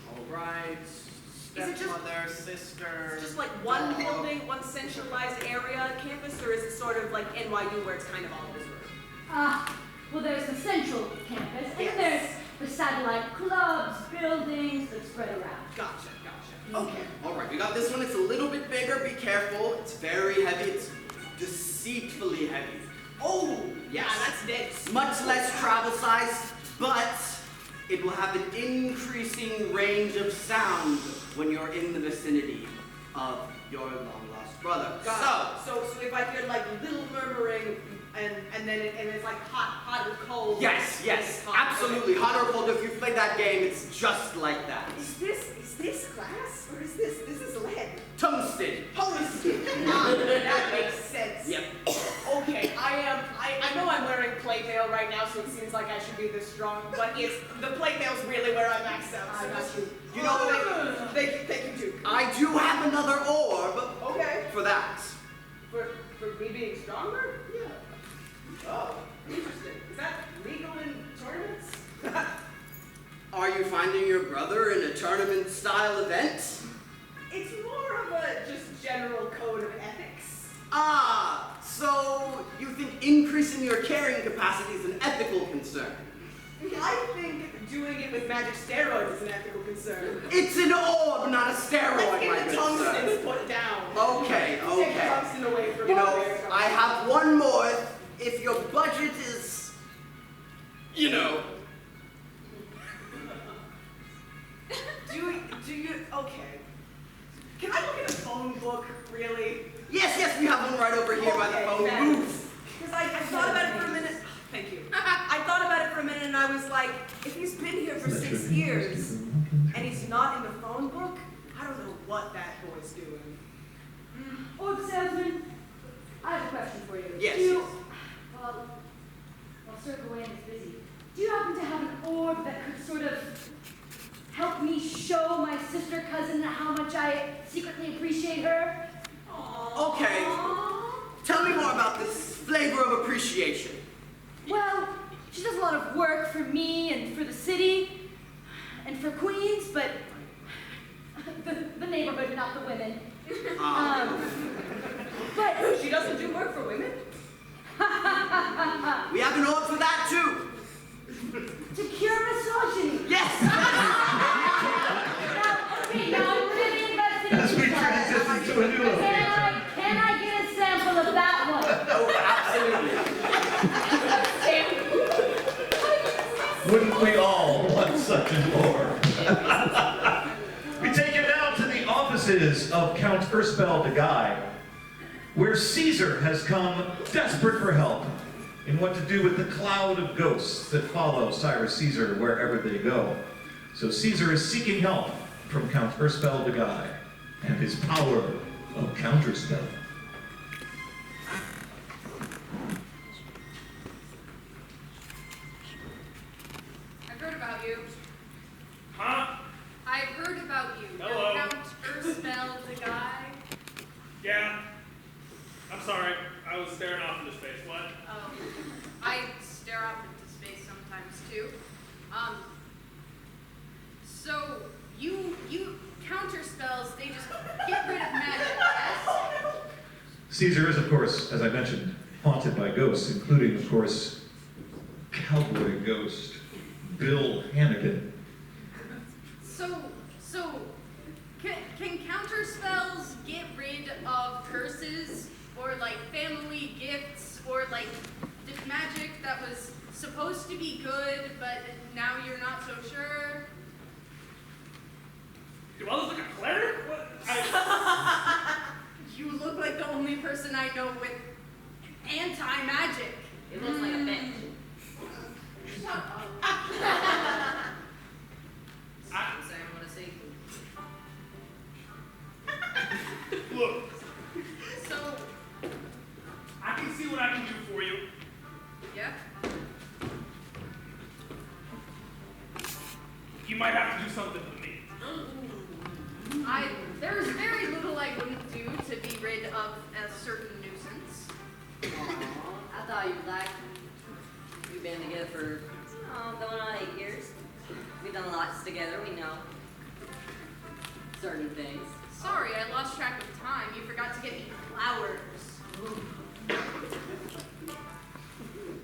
All right. Is it just- Stepmother, sister. It's just like one building, one centralized area campus, or is it sort of like NYU where it's kind of all over? Well, there's the central campus, and Yes. there's the satellite clubs, buildings that spread around. Gotcha. better be careful. It's very heavy. It's deceitfully heavy. Oh, yes. Yeah, that's dense. Much less travel size, but it will have an increasing range of sound when you're in the vicinity of your long-lost brother. So if I hear like little murmuring and then it's like hot or cold. Yes, Hot. absolutely. Hot or cold. If you play that game, it's just like that. Is this glass or is this is lead? Tungsten. Tungsten. That makes sense. Yep. Okay, I know I'm wearing plate mail right now, so it seems like I should be this strong, but it's the plate mail's really where I max out. I got you. You know, thank you, Duke. I do have another orb. Okay. For that. For me being stronger? Yeah. Oh, interesting. Is that legal in tournaments? Are you finding your brother in a tournament-style event? It's more of a just general code of ethics. Ah, so you think increasing your carrying capacity is an ethical concern? I think doing it with magic steroids is an ethical concern. It's an orb, not a steroid, Let's my get the good tungsten's sir. put down. Okay. Take tungsten away from You me. know, I have one more. If your budget is, you know. Do you, okay. Can I look at a phone book, really? Yes, we have one right over here by the phone booth. Because I thought about it for a minute. Thank you. I thought about it for a minute and I was like, if he's been here for 6 years and he's not in the phone book, I don't know what that boy's doing. Orb salesman, I have a question for you. Yes. Well, Sir Gawain is busy. Do you happen to have an orb that could sort of help me show my sister cousin how much I secretly appreciate her? Okay. Tell me more about this flavor of appreciation. Well, she does a lot of work for me and for the city and for Queens, but the neighborhood, not the women. But She doesn't do work for women? We have an orb for that too. to cure misogyny. Yes. Now I'm really invested in As we this one. transition to a new location. Can I get a sample of that one? Oh, absolutely. Wouldn't we all want such an orb? We take you now to the offices of Count Urspel de Guy, where Caesar has come desperate for help in what to do with the cloud of ghosts that follow Cyrus Caesar wherever they go. So Caesar is seeking help from Count Urspel de Guy and his power of counterspell. I've heard about you. Huh? I've heard about you. Hello. You're Count Urspel the guy. Yeah. I'm sorry. I was staring off into space. What? Oh, I stare off into space sometimes too. So you counter spells, they just get rid of magic, yes? Caesar is, of course, as I mentioned, haunted by ghosts, including, of course, cowboy ghost Bill Hannigan. So can counter spells get rid of curses or like family gifts or like magic that was supposed to be good but now you're not so sure? Do I look like a cleric? What? You look like the only person I know with anti-magic. It looks like a bitch. Shut up. I'm saying I want to say. Look, So, I can see what I can do for you. yeah? You might have to do something for me. There's very little I wouldn't do to be rid of a certain nuisance. I thought you'd like. We've been together for, going on 8 years. We've done lots together, we know certain things. Sorry, I lost track of time. You forgot to get me flowers.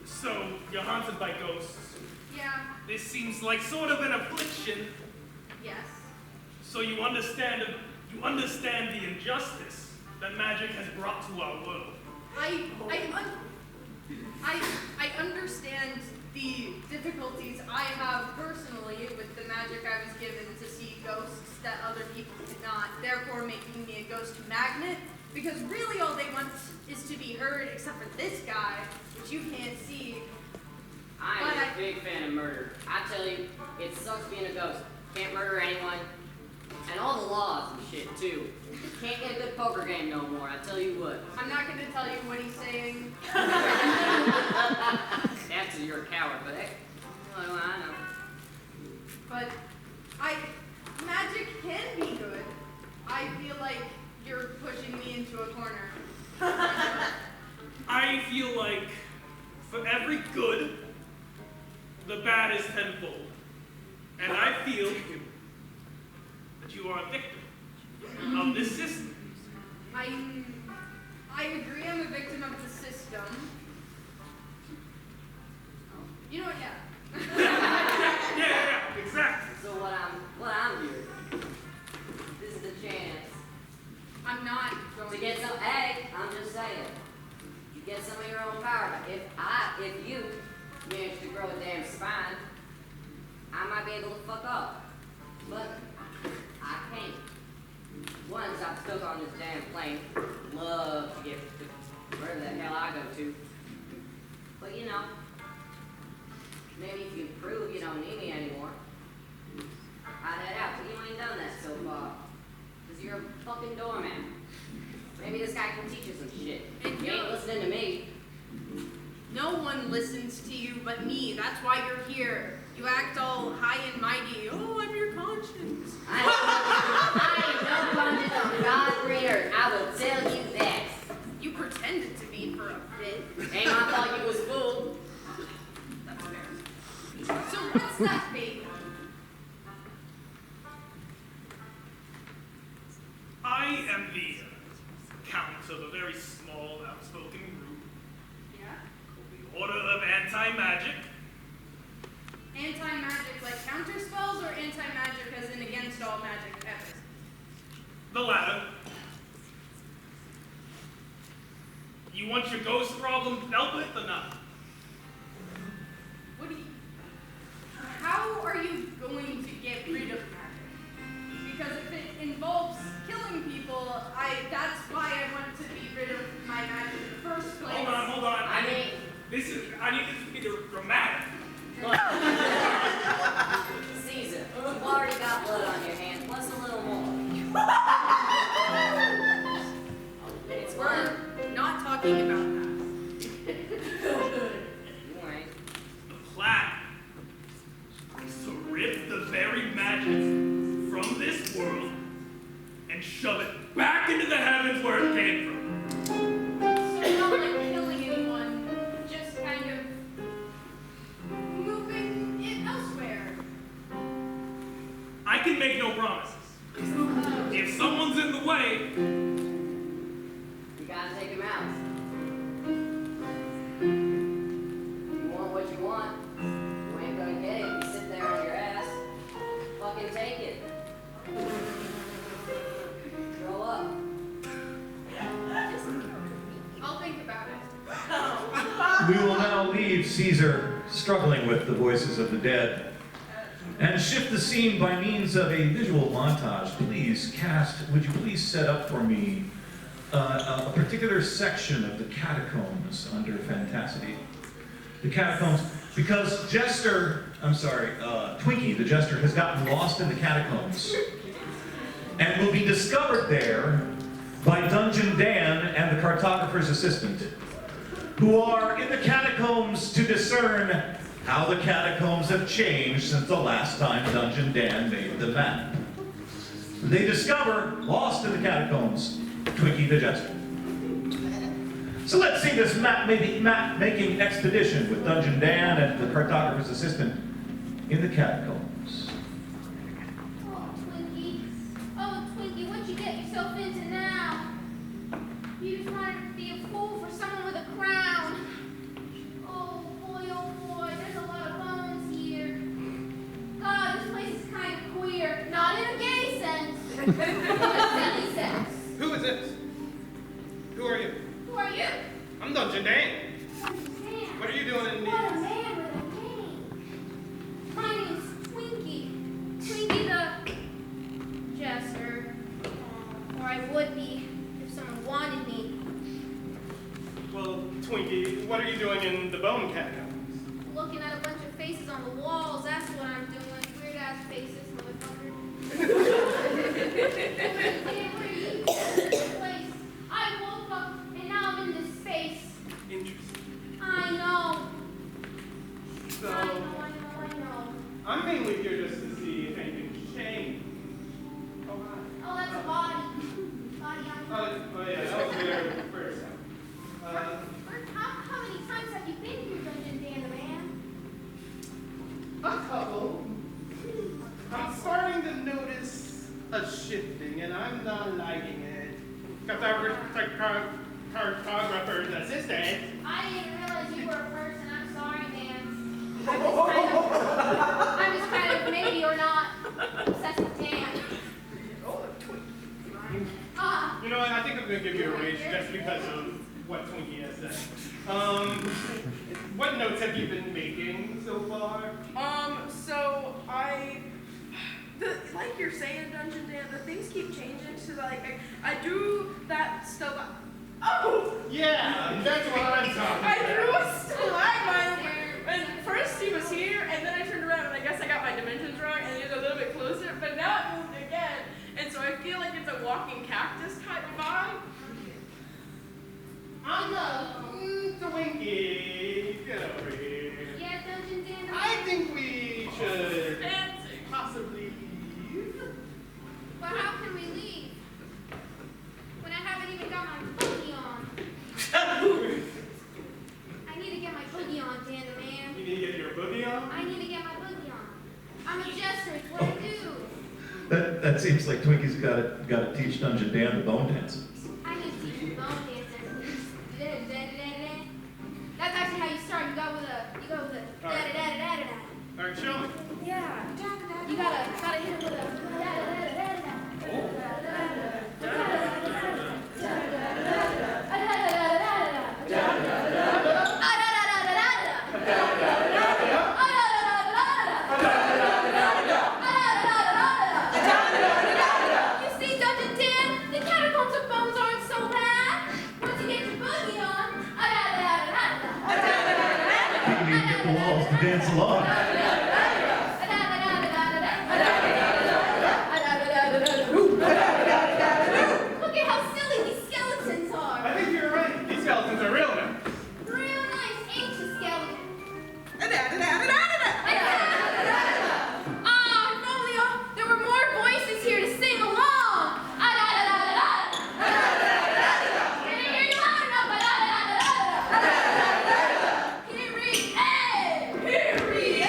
So, you're haunted by ghosts. Yeah, This seems like sort of an affliction. yes. So you understand the injustice that magic has brought to our world. I understand the difficulties I have personally with the magic I was given to see ghosts that other people did not, therefore making me a ghost magnet, because really all they want is to be heard, except for this guy, which you can't see. I'm a big fan of murder. I tell you, it sucks being a ghost. Can't murder anyone. And all the laws and shit, too. Can't get a good poker game no more, I tell you what. I'm not going to tell you what he's saying. That's you're a coward, but hey, well, I know. But magic can be good. I feel like you're pushing me into a corner. I feel like for every good, the bad is tenfold. And I feel that you are a victim of this system. I agree I'm a victim of the system. You know what, yeah. Yeah, exactly. So what I'm hearing, this is the chance I'm not going to get some, hey, I'm just saying, you get some of your own power. If you manage to grow a damn spine, I might be able to fuck up. But I can't. Once I'm stuck on this damn plane, love to get to wherever the hell I go to. But you know, maybe if you prove you don't need me anymore, I'd head out. But you ain't done that so far. Because you're a fucking doorman. Maybe this guy can teach you some shit. And you ain't listening to me. No one listens to you but me. That's why you're here. You act all high and mighty. Oh, I'm your conscience. I ain't no conscience on God's green earth. I will tell you that. You pretended to be for a bit. Ain't my fault you was fooled. That's fair. So what's that bait? I am the count of a very small, outspoken group Yeah? called the Order of Anti-Magic. Anti-magic like counter spells or anti-magic as in against all magic ever? The latter. You want your ghost problem dealt with or not? How are you going to get rid of magic? Because if it involves killing people, that's why I want to be rid of my magic in the first place. Hold on. I need this to be dramatic. Look. Caesar, you've already got blood on your hands, plus a little more. It's fun. We're not talking about that. You ain't. The plan is to rip the very magic from this world and shove it back into the heavens where it came from. So not like killing anyone, just kind of moving it elsewhere. I can make no promises. If someone's in the way, You gotta take him out. You want what you want. You ain't gonna get it. You sit there on your ass. Fucking take it. Grow up. I'll think about it. We will now leave Caesar struggling with the voices of the dead and shift the scene by means of a visual montage. Would you please set up for me a particular section of the catacombs under Fantasity? The catacombs, because Twinkie the Jester has gotten lost in the catacombs and will be discovered there by Dungeon Dan and the cartographer's assistant, who are in the catacombs to discern how the catacombs have changed since the last time Dungeon Dan made the map. They discover, lost in the catacombs, Twinkie the Jester. So let's see this map-making expedition with Dungeon Dan and the cartographer's assistant in the catacombs. Oh, Twinkie, what'd you get yourself into now? You just wanted to be a fool for someone with a crown. Oh boy, there's a lot of bones here. God, this place is kind of queer. Not in a gay sense. In a silly sense. Who is this? in the bone catacombs. Looking at a bunch of faces on the walls, that's what I'm doing. Weird ass faces, motherfucker. Damn, where are you? This place. I woke up and now I'm in this space. Interesting. I know. So, I know. I'm mainly here just to see if anything's changed. Oh, hi. Oh, that's a body. Body on Oh, yeah, that was there first. How many times have you been here, Dungeon Dan, man? A couple. I'm starting to notice a shifting, and I'm not liking it. Cartographer's assistant. I didn't realize you were a person. I'm sorry, man. I'm just kind of maybe or not obsessed with Dan. You know what? I think I'm going to give you a raise just because of what Twinkie has said. What notes have you been making so far? So like you're saying, Dungeon Dan, the things keep changing. So like, I do that stuff. Oh! Yeah, that's what I'm talking I about. drew a stalagmite, and first he was here, and then I turned around, and I guess I got my dimensions wrong, and he was a little bit closer, but now it moved again, and so I feel like it's a walking cactus type vibe. Twinkie, get over here. Yeah, Dungeon Dan. I think we should possibly leave. But how can we leave? When I haven't even got my boogie on. I need to get my boogie on, Dan the man. You need to get your boogie on? I need to get my boogie on. I'm a jester, it's what I do. That seems like Twinkie's got to teach Dungeon Dan the bone dance. I need to teach you bone dance. That's actually how you start. You go with a da-da-da-da-da-da. All right, show me. Yeah. You gotta hit it with a da-da-da-da-da-da. You see, Dungeon Dan, the catacombs of bones aren't so bad. Once you get your boogie on, You can even get the walls to dance along. Look at how silly these skeletons are. I think you're right. These skeletons are real now. Real nice ancient skeletons. If only there were more voices here to sing along. Can you hear you loud enough? Can you read? Period.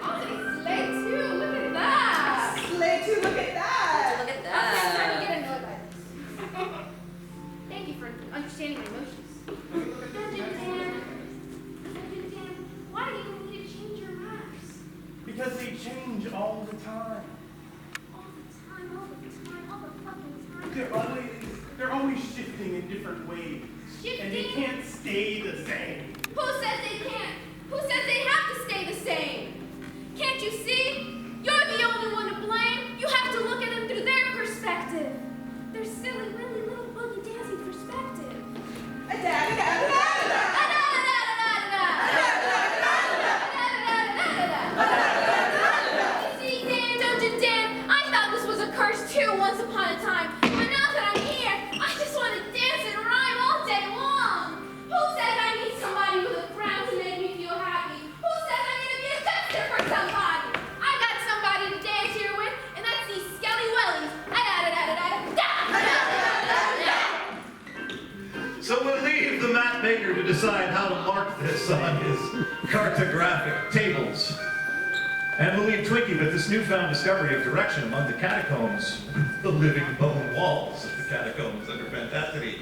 Oh, they slay too. Look at that. Slay too, look at that. Look at Okay, that. I'm starting to get annoyed by this. Thank you for understanding my emotions. Dungeon Dan, why do you need to change your maps? Because they change all the time. All the time, all the fucking time. They're always shifting in different ways. And they Shifting? can't stay the same. Who says they can't? Who says they have to stay the same? Can't you see? You're the only one to blame. You have to look at them through their perspective. Their silly, really little boogie dancing perspective. You see, Dungeon Dan, I thought this was a curse too once upon a time. But now that I'm here, I just want to dance and rhyme all day long. Who says I need somebody with a crown to make me feel happy? Who says I need to be a jester for somebody? I got somebody to dance here with, and that's these skelly wellies. So we'll leave the map maker to decide how to mark this on his cartographic tables. And we'll leave Twinkie with this newfound discovery of direction among the catacombs, the living bone walls of the catacombs under Fantasticity.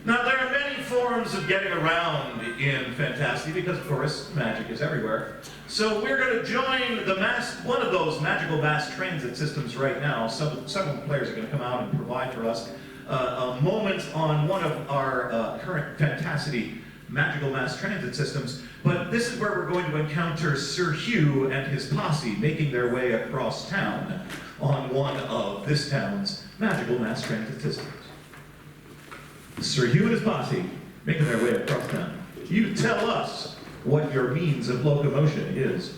Now, there are many forms of getting around in Fantasticity because, of course, magic is everywhere. So we're going to join one of those magical mass transit systems right now. Several players are going to come out and provide for us a moment on one of our current Fantasticity magical mass transit systems. But this is where we're going to encounter Sir Hugh and his posse making their way across town on one of this town's magical mass transit systems. Sir Hugh and his posse making their way across town. You tell us what your means of locomotion is.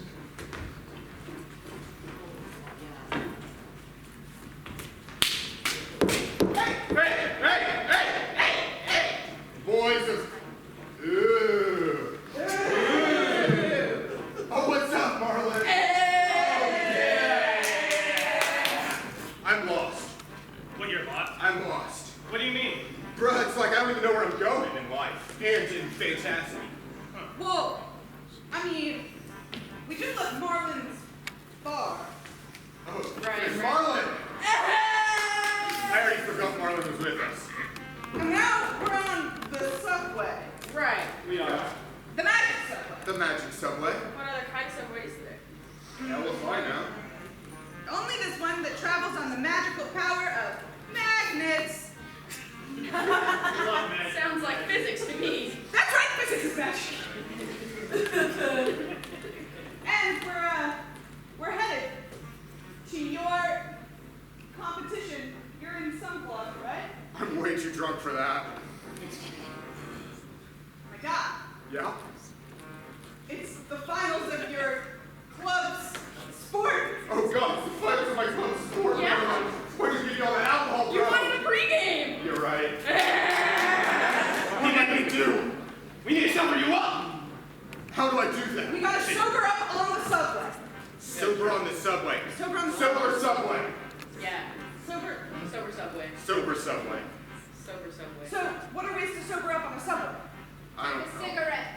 Boys of... Ooh. Oh, what's up, Marlon? I'm lost. What, you're lost? I'm lost. What do you mean? Bruh, it's like I don't even know where I'm going in life. And in fantastic. Well, I mean, we just left Marlin's bar. Oh, Right, it's right. Marlon! I already forgot Marlon was with us. And now we're on the subway. Right. We are. The magic subway. The magic subway. What other kinds of ways there? Hell if I know. Only this one that travels on the magical power of magnets. Sounds like physics to me. That's right, physics is magic. And we're headed to your competition. You're in some club, right? I'm way too drunk for that. Oh my God. Yeah? It's the finals of your club's sport. Oh god, it's the finals of my club sport. Yeah. Why did you give me all that alcohol, You bro? wanted a pregame. You're right. What do you need to do? We need to sober you up. How do I do that? We gotta sober up on the subway. Sober on the subway. Sober on the Sober subway. Yeah. Sober. Sober subway. Sober subway. Sober subway. So, what are ways to sober up on the subway? I don't A know. cigarette.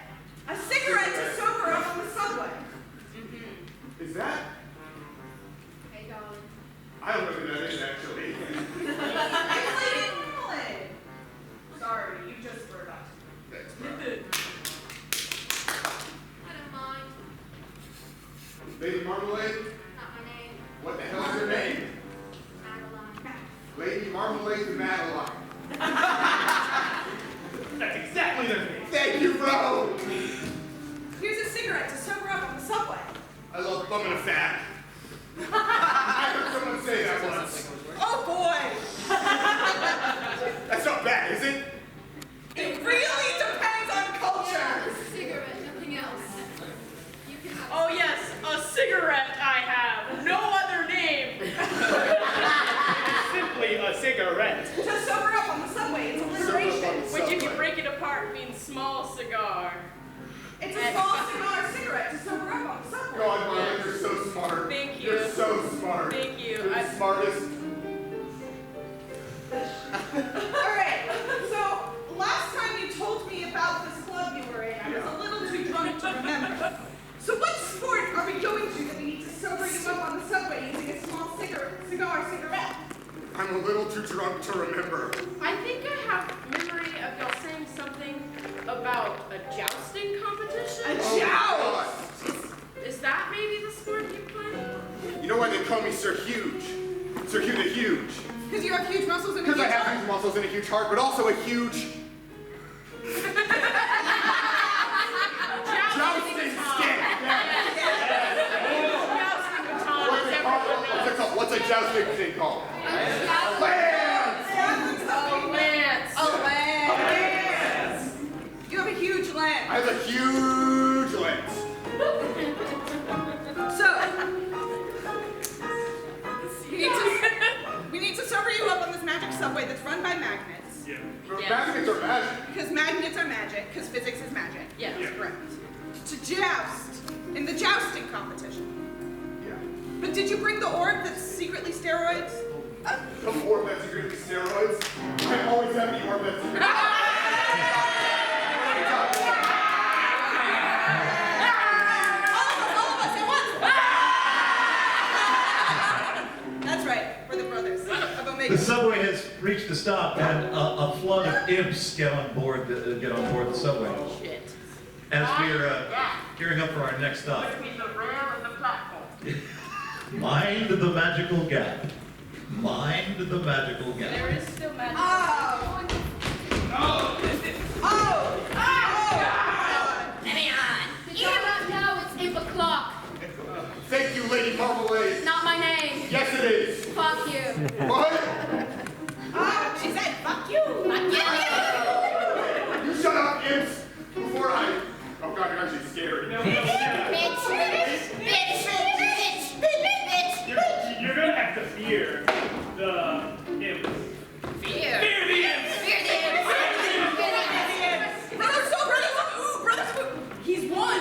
A cigarette to sober up on the subway. Is that? Hey, darling. I don't know who that is actually. It's Lady Marmalade. Sorry, you just forgot. Thanks, bro. I don't mind. Lady Marmalade? Not my name. What the hell is her name? Madeline. Lady Marmalade and Madeline. That's exactly their name. Thank you, bro! Here's a cigarette to sober up on the subway. I love bumming a fat. I heard someone say that once. Oh boy! That's not bad, is it? It really depends on culture. Yeah, a cigarette, nothing else. You can have Oh yes, a cigarette I have. No other name. Simply a cigarette. To sober up on the subway, it's alliteration. Which if you break it apart means small cigar. It's a small cigar cigarette to sober up on the subway. God, Marlon, you're so smart. Thank you. You're so smart. Thank you. You're the smartest. Alright, so last time you told me about this club you were in, I was a little too drunk to remember. So what sport are we going to that we need to sober you up on the subway using a small cigarette? I'm a little too drunk to remember. I think I have memory of y'all saying something about a jousting competition. A Oh, joust! Is that maybe the sport you play? you know why they call me Sir Huge? Sir Hugh the Huge. Because you have huge muscles and a Because I huge have heart. huge muscles and a huge heart, but also a huge jousting stick. Jousting baton, What's as it called? everyone What's it knows. called? What's a jousting thing called? a Lance! Oh, Lance. Oh, lance! You have a huge I lance. have a huge lens. So, we need to sober you up on this magic subway that's run by magnets. Yeah. Magnets are magic. Because magnets are magic, because physics is magic. Yeah. That's correct. To joust in the jousting competition. Yeah. But did you bring the orb that's secretly steroids? The orb that's secretly steroids. I always have the orb that's secretly All of us at once! That's right, we're the brothers of The Omega. subway has reached a stop, and a flood of imps get on board the subway. Shit. As we're gearing up for our next stop. Between the rail and the platform. Mind the magical gap. Mind the magical There gap. is still magic. Oh! Oh! Oh! Let me on. Did you not know it's Imp o'clock? Thank you, Lady Marmalade. Not my name. Yes, it is. Fuck you. What? She said, fuck you! Fuck you! You shut up, imps, before I God, you're actually scary. No, yeah. You're gonna have to fear the imps. Fear. Fear the imps! Brother Soap, Brother Soap, ooh, Brother Soap. He's won.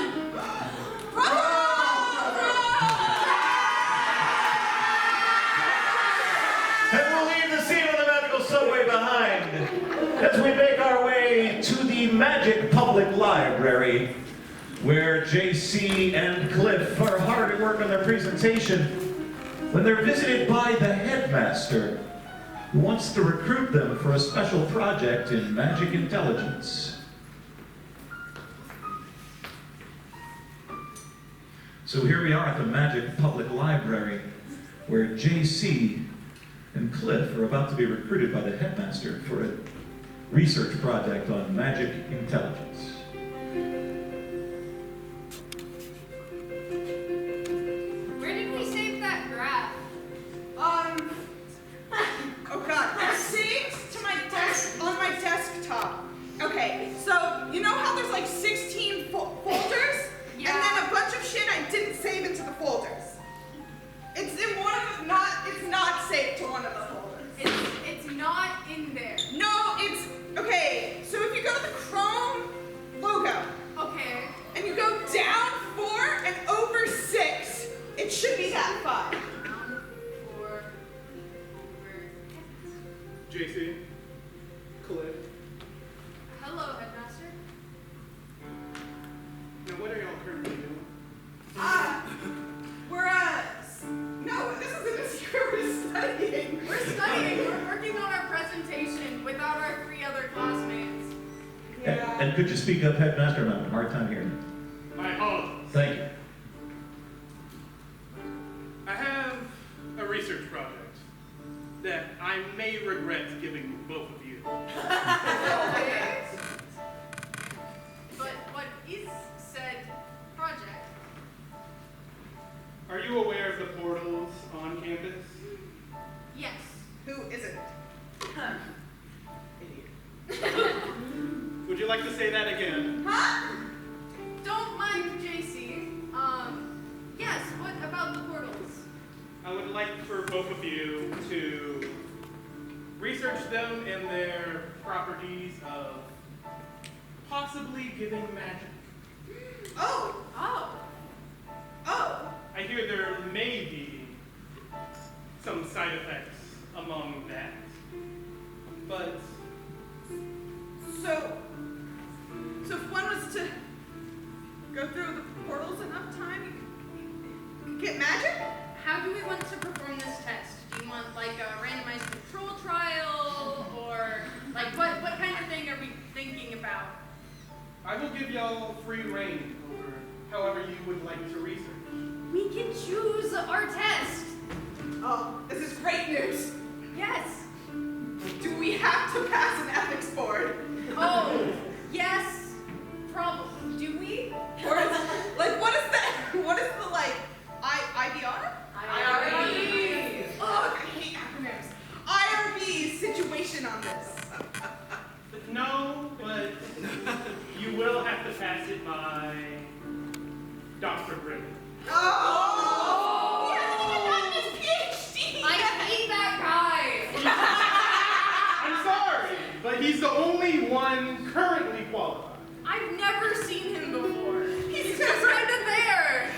And we'll leave the scene of the magical subway behind as we make our way to the Magic Public Library, where JC and Cliff are hard at work on their presentation when they're visited by the headmaster, who wants to recruit them for a special project in magic intelligence. So here we are at the Magic Public Library, where JC and Cliff are about to be recruited by the headmaster for a research project on magic intelligence. Where did we save that graph? Oh God, it's saved to my desk, on my desktop. Okay, so you know how there's like 16 folders? Yeah. And then a bunch of shit I didn't save into the folders. It's in one of the, it's not saved to one of the folders. It's not in there. No, it's, okay, so if you go to the Chrome logo, Okay. and you go down 4 and over 6, it should be that 5. Down 4 over. JC, Cliff. Hello, headmaster. Now, what are y'all currently doing? No, this isn't a secret, we're studying. We're studying. We're working on our presentation without our 3 other classmates. And could you speak up, headmaster? I'm having a hard time hearing you. My apologies. Thank you. I have a research project that I may regret giving both of you. Okay. But what is said project? Are you aware of the portals on campus? Yes. Who isn't? Would you like to say that again? Huh? Don't mind JC. Yes, what about the portals? I would like for both of you to research them and their properties of possibly giving magic. Oh, Oh. I hear there may be some side effects among that, but so if one was to go through the portals enough time, you could get magic? How do we want to perform this test? Do you want like a randomized control trial, or like what kind of thing are we thinking about? I will give y'all free reign over however you would like to research. We can choose our test. Oh, this is great news. Yes. Do we have to pass an ethics board? Oh, yes. Probably. Do we? Or is, like, what is the like, IBR? IRB. Oh, I hate acronyms. IRB situation on this. No, but you will have to pass it by Dr. Grimm. Oh! He hasn't even gotten his PhD! I hate that guy. I'm sorry, but he's the only one currently qualified. I've never seen him before. He's just never- kind of there.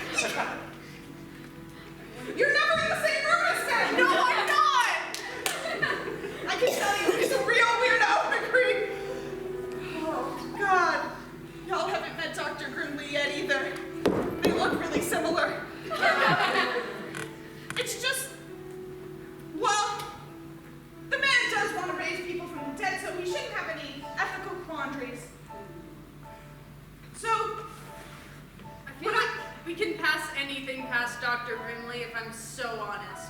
You're never in the same room as him! No, I'm not. I can tell you, he's a real weirdo, agree? Oh, God. Y'all haven't met Dr. Grimley yet either. They look really similar. It's just, well, the man does want to raise people from the dead, so he shouldn't have any ethical quandaries. So, I feel like we can pass anything past Dr. Grimley if I'm so honest.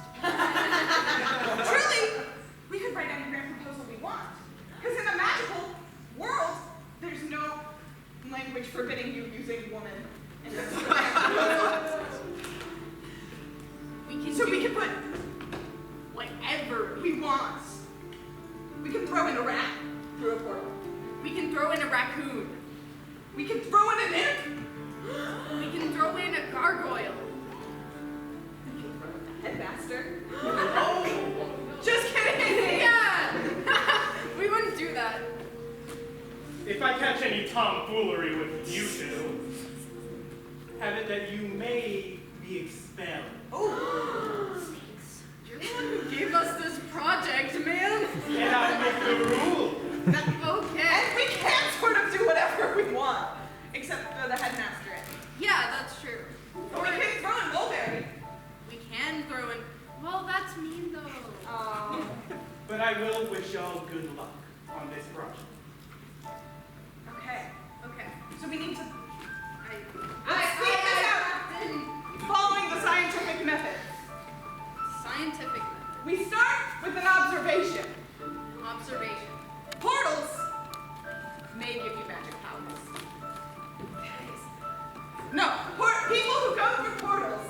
truly, we could write any grant proposal we want. Because in a magical world, there's no language forbidding you using woman in this grant. So we can put whatever we want. We can throw in a rat through a portal. We can throw in a raccoon. We can throw in an imp. foolery with you two. Have it that you may be expelled. You're the one who gave us this project, man. And I make the rules. Okay. And we can sort of do whatever we want, except throw the headmaster in. Yeah, that's true. Or we can throw in Mulberry. We can throw in. Well, that's mean though. But I will wish y'all good luck on this project. Okay. So we need to I speak this out following the scientific method. Scientific method. We start with an observation. Observation. Portals may give you magic powers. No, people who come through portals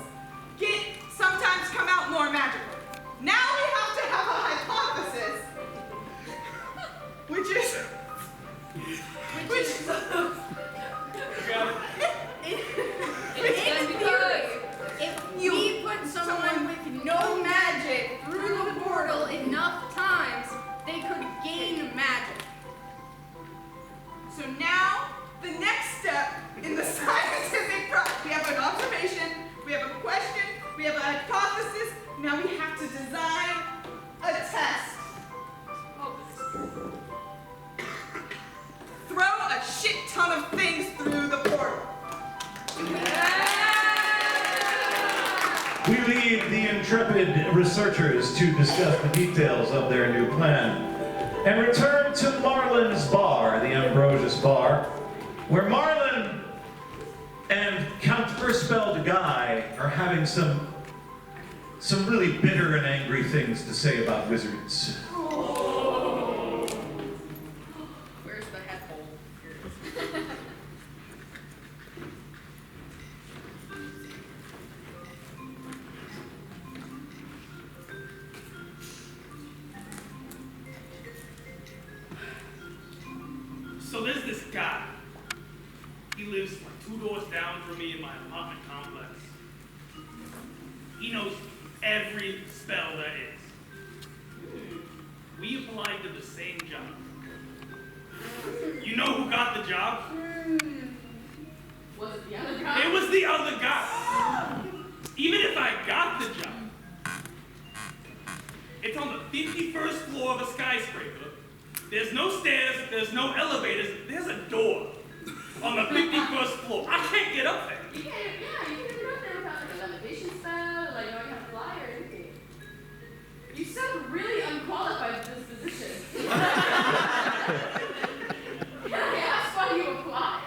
sometimes come out more magical. Now we have to have a hypothesis, which is If we put someone with no magic through the portal enough times, they could gain magic. So now, the next step in the scientific process, we have an observation, we have a question, we have a hypothesis, now we have to design a test. Throw a shit ton of things through the portal. We leave the intrepid researchers to discuss the details of their new plan and return to Marlin's bar, the Ambrosius bar, where Marlin and Count Urspeld Guy are having some really bitter and angry things to say about wizards. Where's the head hole? Here it is. So there's this guy. He lives like 2 doors down from me in my apartment complex. He knows every spell there is. We applied to the same job. You know who got the job? Was it the other guy? It was the other guy. Even if I got the job, it's on the 51st floor of a skyscraper. There's no stairs, there's no elevators, there's a door on the 51st floor. I can't get up there. You can't get up there without like a levitation spell, like knowing how to fly or anything. You sound really unqualified for this position. That's why you applied.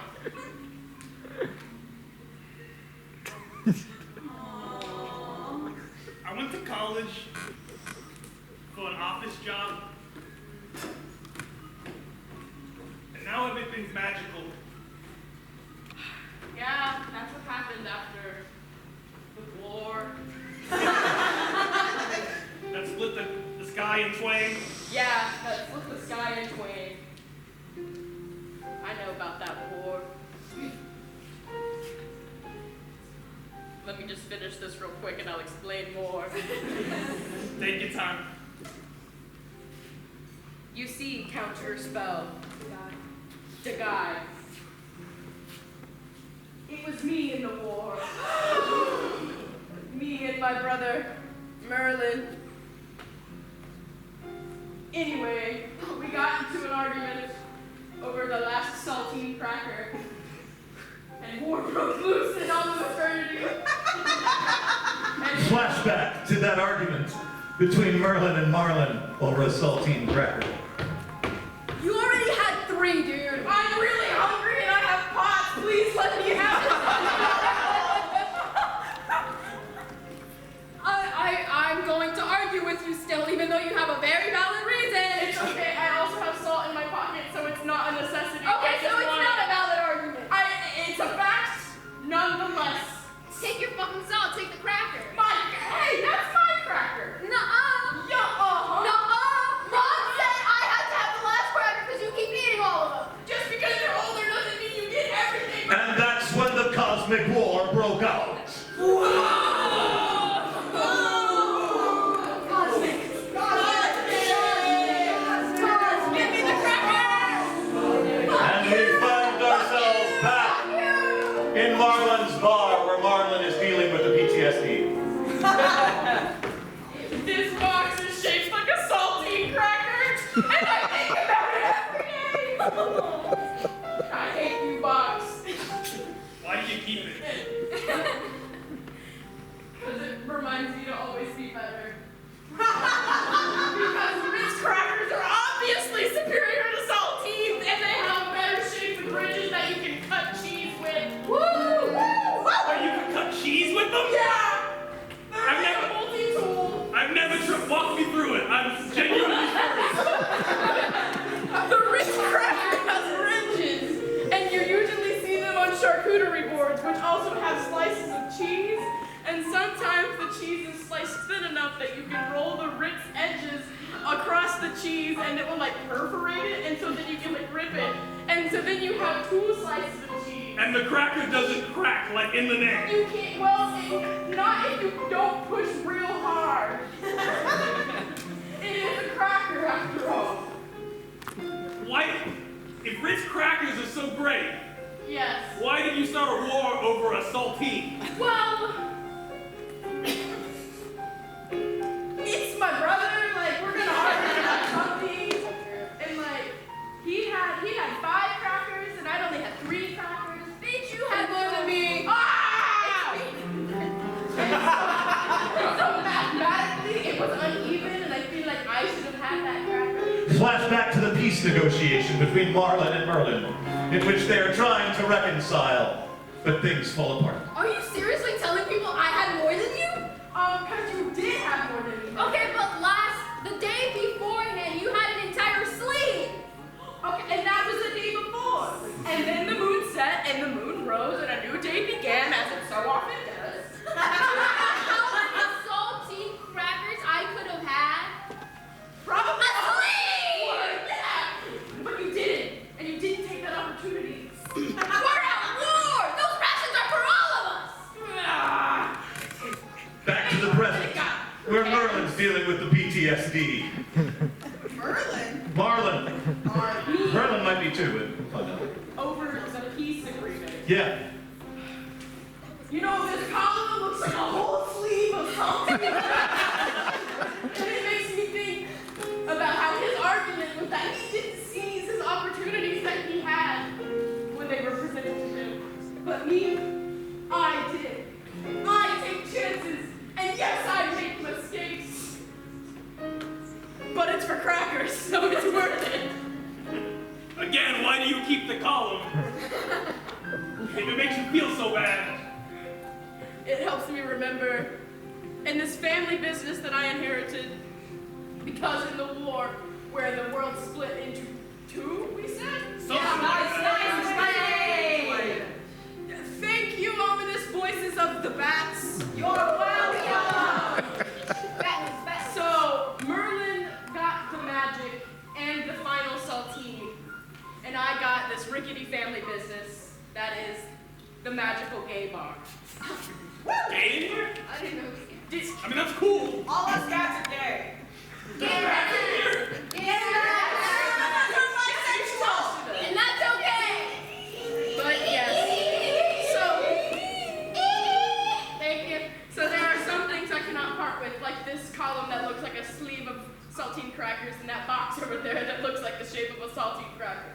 I went to college for an office job. And now everything's magical. Yeah, that's what happened after the war. That split the sky in twain. Yeah, that split the sky in twain. I know about that war. Let me just finish this real quick and I'll explain more. Take your time. You see, counter spell. The guy. It was me in the war. Me and my brother, Merlin. Anyway, we got into an argument over the last saltine cracker. And war broke loose in all of eternity. Flashback to that argument between Merlin and Marlin over a saltine cracker. You already had 3, dude. I'm really hungry and I have pots. Please let me have it. I'm going to argue with you still, even though you have a very valid reason. It's okay. I also have salt in my pocket, so it's not a necessity. Okay, so it's not a valid argument. It's a fact, nonetheless. Take your fucking salt, take the cracker. Hey, that's my cracker. Nuh-uh. Nuh-uh. Nuh-uh. Mom said I And I think about it every day. I hate you, Box. Why do you keep it? Because it reminds me to always be better. Because Ritz crackers are obviously superior to saltines, and they have better shaped ridges that you can cut cheese with. Woo! Oh, you can cut cheese with them? Yeah! They're multi-tool. I've never walk me through it. I'm genuinely curious. The Ritz cracker has ridges, and you usually see them on charcuterie boards, which also have slices of cheese. And sometimes the cheese is sliced thin enough that you can roll the Ritz edges across the cheese, and it will like perforate it, and so then you can like rip it, and so then you have 2 slices of cheese. And the cracker doesn't crack like in the name. You can't. Well, not if you don't push real hard. It is a cracker after all. Why? If Ritz crackers are so great, Yes. why did you start a war over a saltine? Well, it's my brother. Like we're gonna argue about something, and like he had 5 crackers, and I only had 3 crackers. Bitch, you had more than me. Ah! And so mathematically, it was uneven, and I feel like I should have had that cracker. Flashback to the peace negotiation between Marlin and Merlin, in which they are trying to reconcile, but things fall apart. Are you seriously telling people I had more than you? Because you did have more than me. Okay, but the day beforehand, you had an entire sleeve. Okay, and that was the day before. And then the moon set, and the moon rose, and a new day began, as it so often does. How many saltine crackers I could have had? Probably A sleeve! Yeah. But you didn't, and you didn't take that opportunity. We're at war! Those rations are for all of us! Ah. Back to the present, where Merlin's dealing with the PTSD. Merlin? Marlin. Merlin might be too, but we'll find out. Over the peace agreement. Yeah. You know, this column looks like a whole sleeve of saltine crackers. And it makes me think about how his argument was that he didn't seize his opportunities that he had when they were presented to him. But me, I did. I take chances, and yes, I make mistakes. But it's for crackers, so it's worth it. Again, why do you keep the column? If it makes you feel so bad. It helps me remember in this family business that I inherited, because in the war, where the world split into 2, we said? Nice. Thank you, ominous voices of the bats. You're welcome. So, Merlin got the magic and the final saltine, and I got this rickety family business that is the magical gay bar. Gay in here? I didn't know it was I mean, that's cool. All us cats are gay. And that's okay! But yes. So, thank you. So there are some things I cannot part with, like this column that looks like a sleeve of saltine crackers, and that box over there that looks like the shape of a saltine cracker,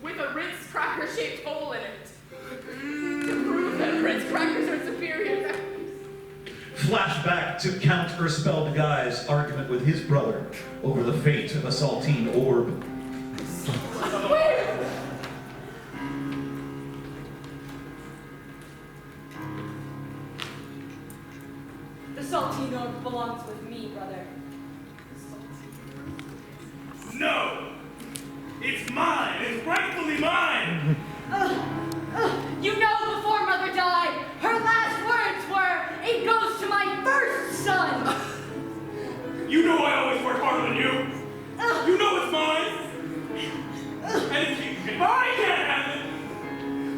with a Ritz cracker-shaped hole in it, to prove that Ritz crackers are superior crackers. Flashback to Count Erspel Guy's argument with his brother over the fate of a saltine orb. The saltine orb belongs with me, brother. No! It's mine! It's rightfully mine! You know, before Mother died, her last words were, "It goes to my first son." You know I always work harder than you! You know it's mine! And if I can't have it,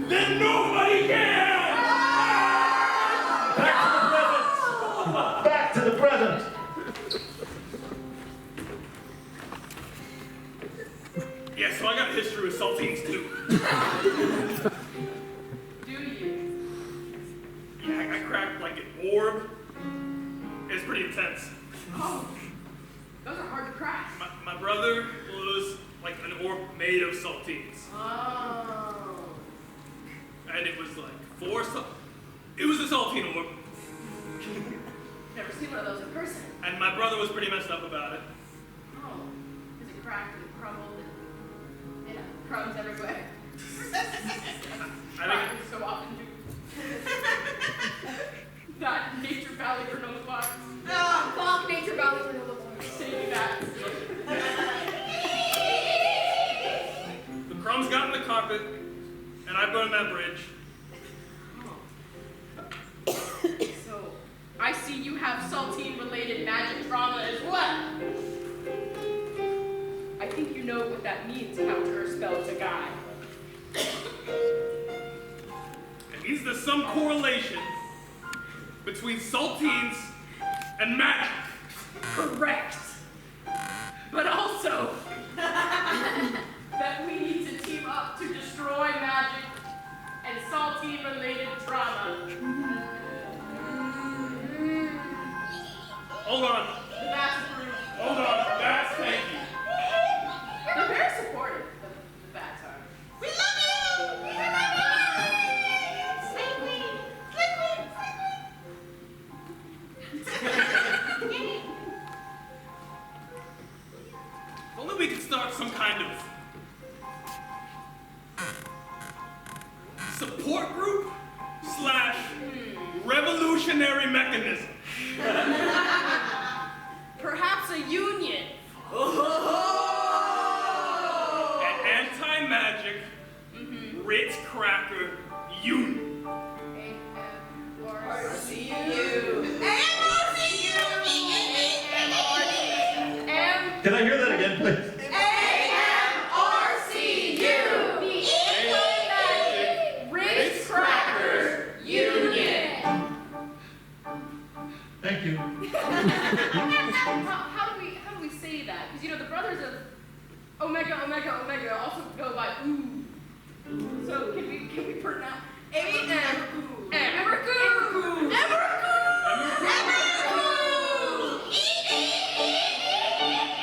then nobody can! Back to the present! Yeah, so I got a history with saltines too. Do you? Yeah, I cracked like an orb. It's pretty intense. Oh, those are hard to crack. My My brother was like an orb made of saltines. Oh. And it was like it was a saltine orb. Never seen one of those in person. And my brother was pretty messed up about it. Oh. Is it cracked and crumbled and crumbs everywhere? I Cracked think so often do. That Nature Valley granola bars. Fuck Nature Valley granola bars. Say that. the crumbs got in the carpet, and I burned that bridge. So, I see you have saltine-related magic trauma as well. I think you know what that means after a spell to guy. It means there's some correlation between saltines and magic. Correct. But also, that we need to team up to destroy magic and saltine-related trauma. Hold on. The bats approve. Hold on. That's thank you. They're very supportive, the bats are. We love you! We love If only we could start some kind of support group / revolutionary mechanism. Perhaps a union. An anti-magic Ritz Cracker Union. Can I hear that again, please? Ritz Cracker Union. Thank you. How do we say that? Because you know the brothers of Omega also go by ooh. So can we pronounce A-M-M-R-Coo.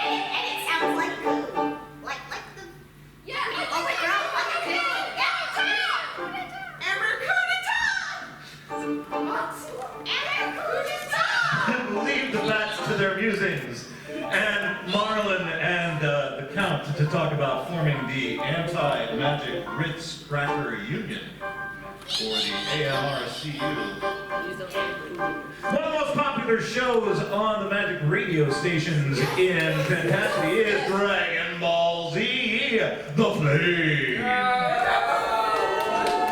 And it sounds like goo. Like the... Yeah. Oh, wait, Leave the bats to their musings. And Marlon and the Count to talk about forming the Anti-Magic Ritz Cracker Union for the AMRCU. One of the most popular shows on the Magic radio stations in Fantasy is Dragon Ball Z, The Flame.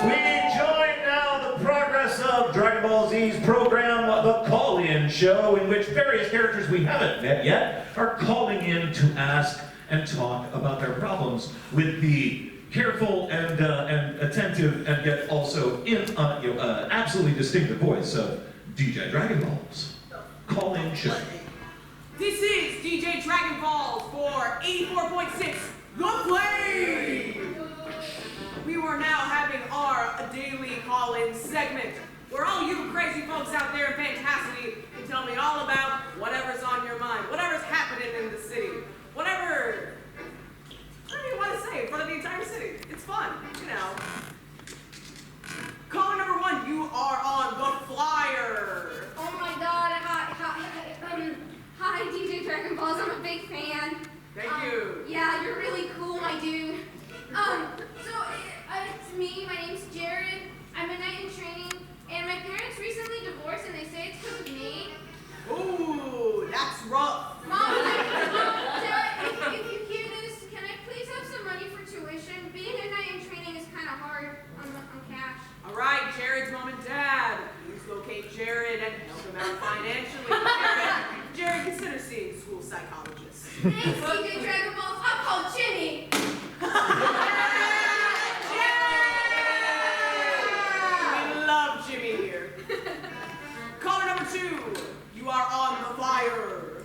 We join now the progress of Dragon Ball Z's program, The Call-In Show, in which various characters we haven't met yet are calling in to ask and talk about their problems with the careful and attentive and yet also absolutely distinctive voice of DJ Dragon Balls. Call-In Show. This is DJ Dragon Balls for 84.6 The Flame! We were now having our daily call-in segment, where all you crazy folks out there in Fantasity can tell me all about whatever's on your mind, whatever's happening in the city, whatever you want to say in front of the entire city. It's fun, you know. Caller number 1, you are on the flyer. Oh my god, hi DJ Dragon Balls, I'm a big fan. Thank you. Yeah, you're really cool, my dude. It's me, my name's Jared, I'm a knight in training, and my parents recently divorced and they say it's because of me. Ooh, that's rough. Mom, Dad, if you hear this, can I please have some money for tuition? Being a knight in training is kind of hard on cash. All right, Jared's mom and dad. Please locate Jared and help him out financially. Jared, consider seeing a school psychologist. Thanks, DJ Dragon Balls. I'll call Jimmy. We love Jimmy here. Caller number 2, you are on the flyer.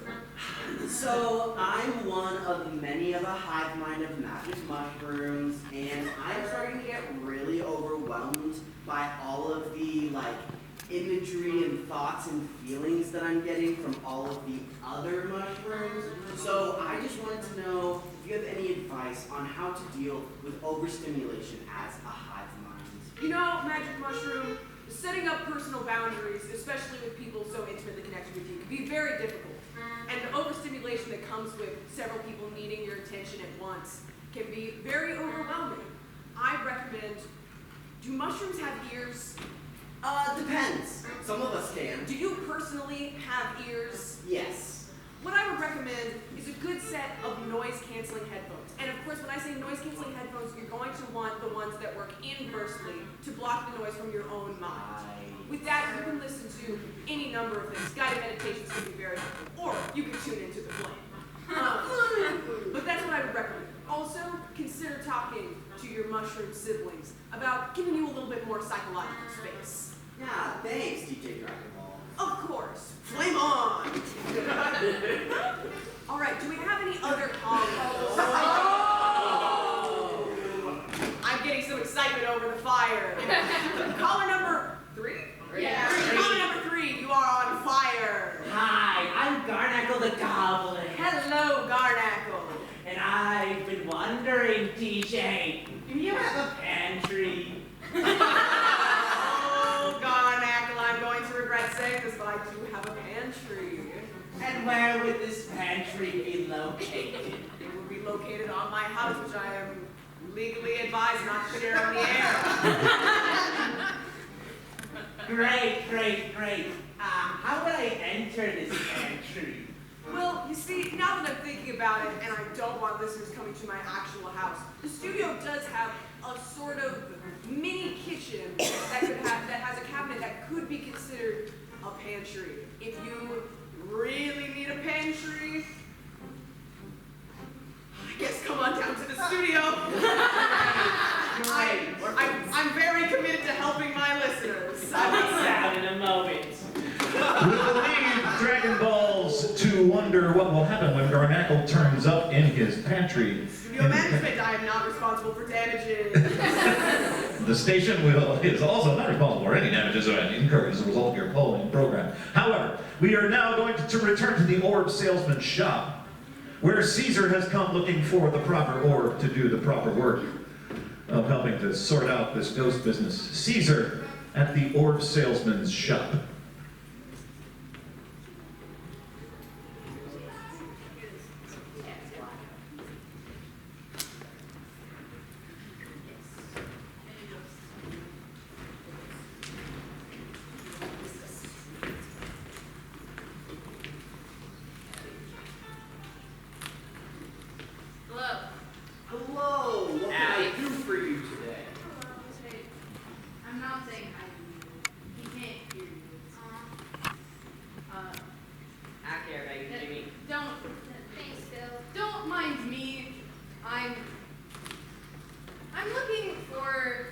So, I'm one of many of a hive mind of magic mushrooms, and I'm starting to get really overwhelmed by all of the, imagery and thoughts and feelings that I'm getting from all of the other mushrooms. So I just wanted to know if you have any advice on how to deal with overstimulation as a hive mind. You know, Magic Mushroom, setting up personal boundaries, especially with people so intimately connected with you, can be very difficult. And the overstimulation that comes with several people needing your attention at once can be very overwhelming. I recommend, do mushrooms have ears? Depends. Some of us can. Do you personally have ears? Yes. What I would recommend is a good set of noise-canceling headphones. And of course, when I say noise-canceling headphones, you're going to want the ones that work inversely to block the noise from your own mind. With that, you can listen to any number of things. Guided meditations can be very helpful. Or you can tune into the flame. But that's what I would recommend. Also, consider talking to your mushroom siblings about giving you a little bit more psychological space. Yeah, thanks, DJ Dragon Ball. Of course. Flame on! All right, do we have any other calls? Oh! I'm getting some excitement over the fire. Caller number 3? Yeah. Caller number 3, you are on fire. Hi, I'm Garnackle the Goblin. Hello, Garnackle. And I've been wondering, DJ, do you have a pantry? Oh, Garnackle, I'm going to regret saying this, but I do have a pantry. And where would this pantry be located? It will be located on my house, which I am legally advised not to share on the air. Great. How would I enter this pantry? Well, you see, now that I'm thinking about it, and I don't want listeners coming to my actual house, the studio does have a sort of mini kitchen that has a cabinet that could be considered a pantry. If you really need a pantry, I guess come on down to the studio. I'm very committed to helping my listeners. I'll be down in a moment. We'll leave Dragon Balls to wonder what will happen when Garnackle turns up in his pantry. Studio management, I am not responsible for damages. The station is also not responsible for any damages incurred as a result of your polling program. However, we are now going to return to the orb salesman's shop, where Caesar has come looking for the proper orb to do the proper work of helping to sort out this ghost business. Caesar at the orb salesman's shop. Hello, what can I do for you today? I'm not saying hi to you. He can't hear you. I care about you, Jimmy. Don't. Thanks, Phil. Don't mind me. I'm looking for.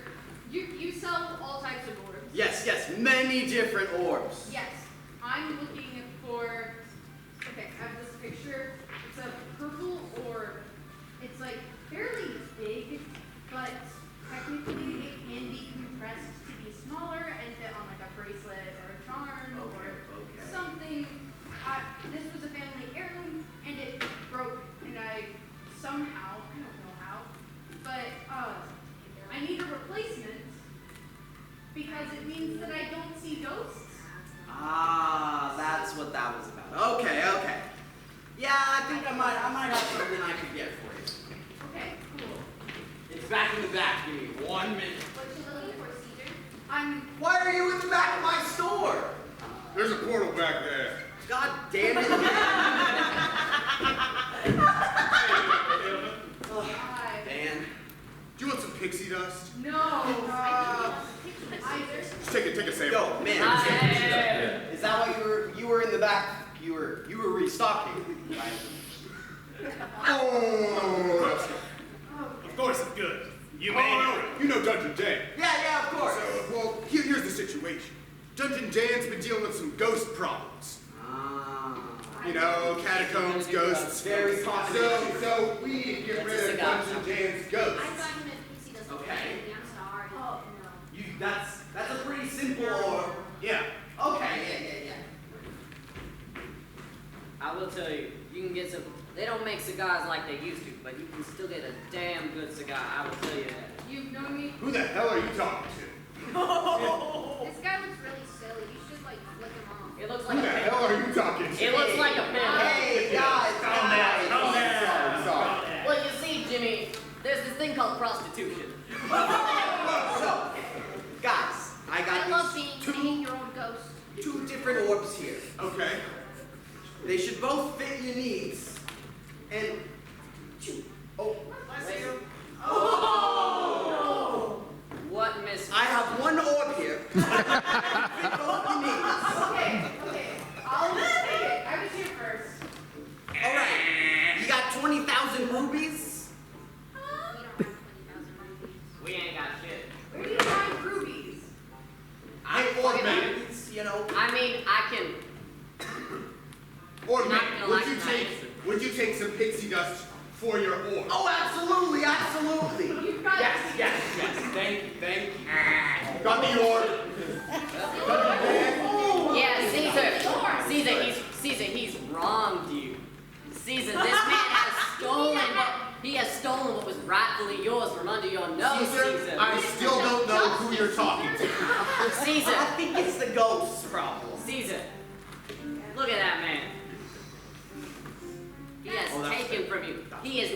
You sell all types of orbs. Yes, many different orbs. Yes. I'm looking for. Okay, I have this picture. It's a purple orb. It's like fairly big, but technically it can be compressed to be smaller and fit on like a bracelet or a charm or something. This was a family heirloom and it broke, and I somehow, I don't know how, but I need a replacement because it means that I don't see ghosts. Ah, that's what that was about. Okay. Yeah, I think I might have something I could get for you. Okay, cool. It's back in the back. Give me 1 minute. What you looking for, Caesar? Why are you in the back of my store? There's a portal back there. God damn it. Hi. Dan. Do you want some pixie dust? No. I either. Just take a sample. Yo, man. Is that why you were in the back? You were restocking, right? Oh, that's good. Of course it's good. You Oh, made no, it. you know Dungeon Dan. Yeah, of course. So, well, here's the situation. Dungeon Dan's been dealing with some ghost problems. You know, catacombs, ghosts. Very popular. So we need to get rid of Dungeon Dan's ghosts. I thought you meant Pixie doesn't Okay. I'm sorry. Oh, That's a pretty simple orb. Yeah. Okay, yeah. I will tell you, you can get some. They don't make cigars like they used to, but you can still get a damn good cigar. I will tell you that. You've known me. Who the hell are you talking to? This guy looks really silly. You should like flick him off. It looks Who like the a pen. hell are you talking to? It looks like a pen. Hey, guys. Calm down, calm down. Sorry. Well, you see, Jimmy, there's this thing called prostitution. So, guys, I I got love these being your own ghost. two different orbs here. Okay. They should both fit your needs. And oh, What, miss? I have one orb here. Fit both your needs. Okay. I'll take it. I was here first. All right. You got 20,000 rubies? We ain't got shit. Where do you find rubies? I orb fucking- maggots, you know. I mean, I can. Orb Not man, gonna like my answer. would you take some pixie dust for your orb? Oh, absolutely. You've got Yes. Thank you. Got the orb. Yeah, Caesar, he's wronged you. Caesar, this man has stolen what was rightfully yours from under your nose, Caesar. I still don't know who you're talking to. Caesar, I think it's the ghost's problem. Caesar, look at that man. He has taken from you. He is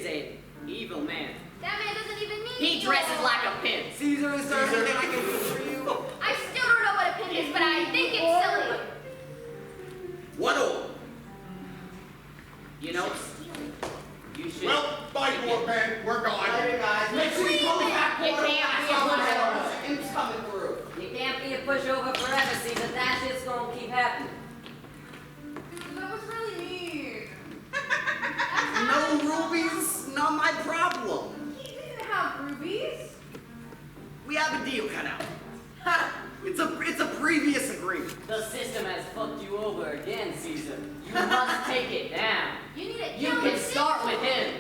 an evil man. That man doesn't even need He dresses like a pimp. Caesar, is there anything I can do for you? I still don't know what a pin is, but I think it's silly. One orb. You know, you should. Well, bye, orb man. We're gone. Later, guys. Make sure you come back. You can't be a pushover. Imp's coming through. You can't be a pushover forever, Caesar. That shit's gonna keep happening. That was really mean. No rubies, not my problem. He didn't have rubies. We have a deal cut out. Ha! It's a previous agreement. The system has fucked you over again, Caesar. You must take it down. You need to You kill can the start system. with him.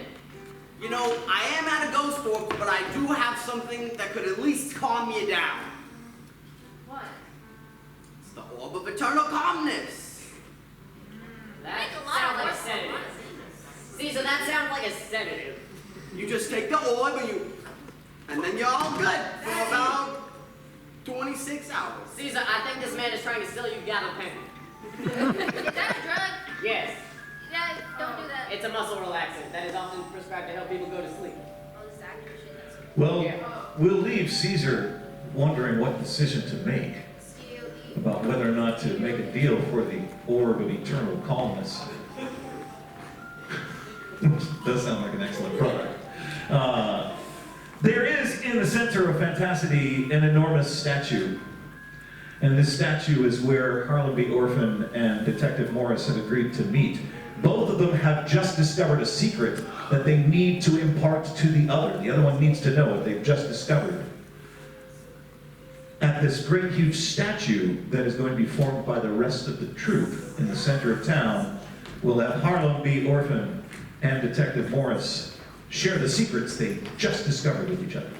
You know, I am at a ghost orb, but I do have something that could at least calm you down. What? It's the orb of eternal calmness. That Make a lot sounds of like a work. sedative. Caesar, that sounds like a sedative. You just take the orb and then you're all good for about 26 hours. Caesar, I think this man is trying to sell you gabapentin. Is that a drug? Yes, Yeah, don't do that. it's a muscle relaxant that is often prescribed to help people go to sleep. Oh, this is accurate shit. That's Well, Yeah. we'll leave Caesar wondering what decision to make Steal, eat. about whether or not to make a deal for the orb of eternal calmness. Does sound like an excellent product. There is in the center of Fantasity an enormous statue. And this statue is where Harlan B. Orphan and Detective Morris have agreed to meet. Both of them have just discovered a secret that they need to impart to the other. The other one needs to know what they've just discovered. At this great huge statue that is going to be formed by the rest of the troop in the center of town, we'll have Harlan B. Orphan and Detective Morris share the secrets they just discovered with each other.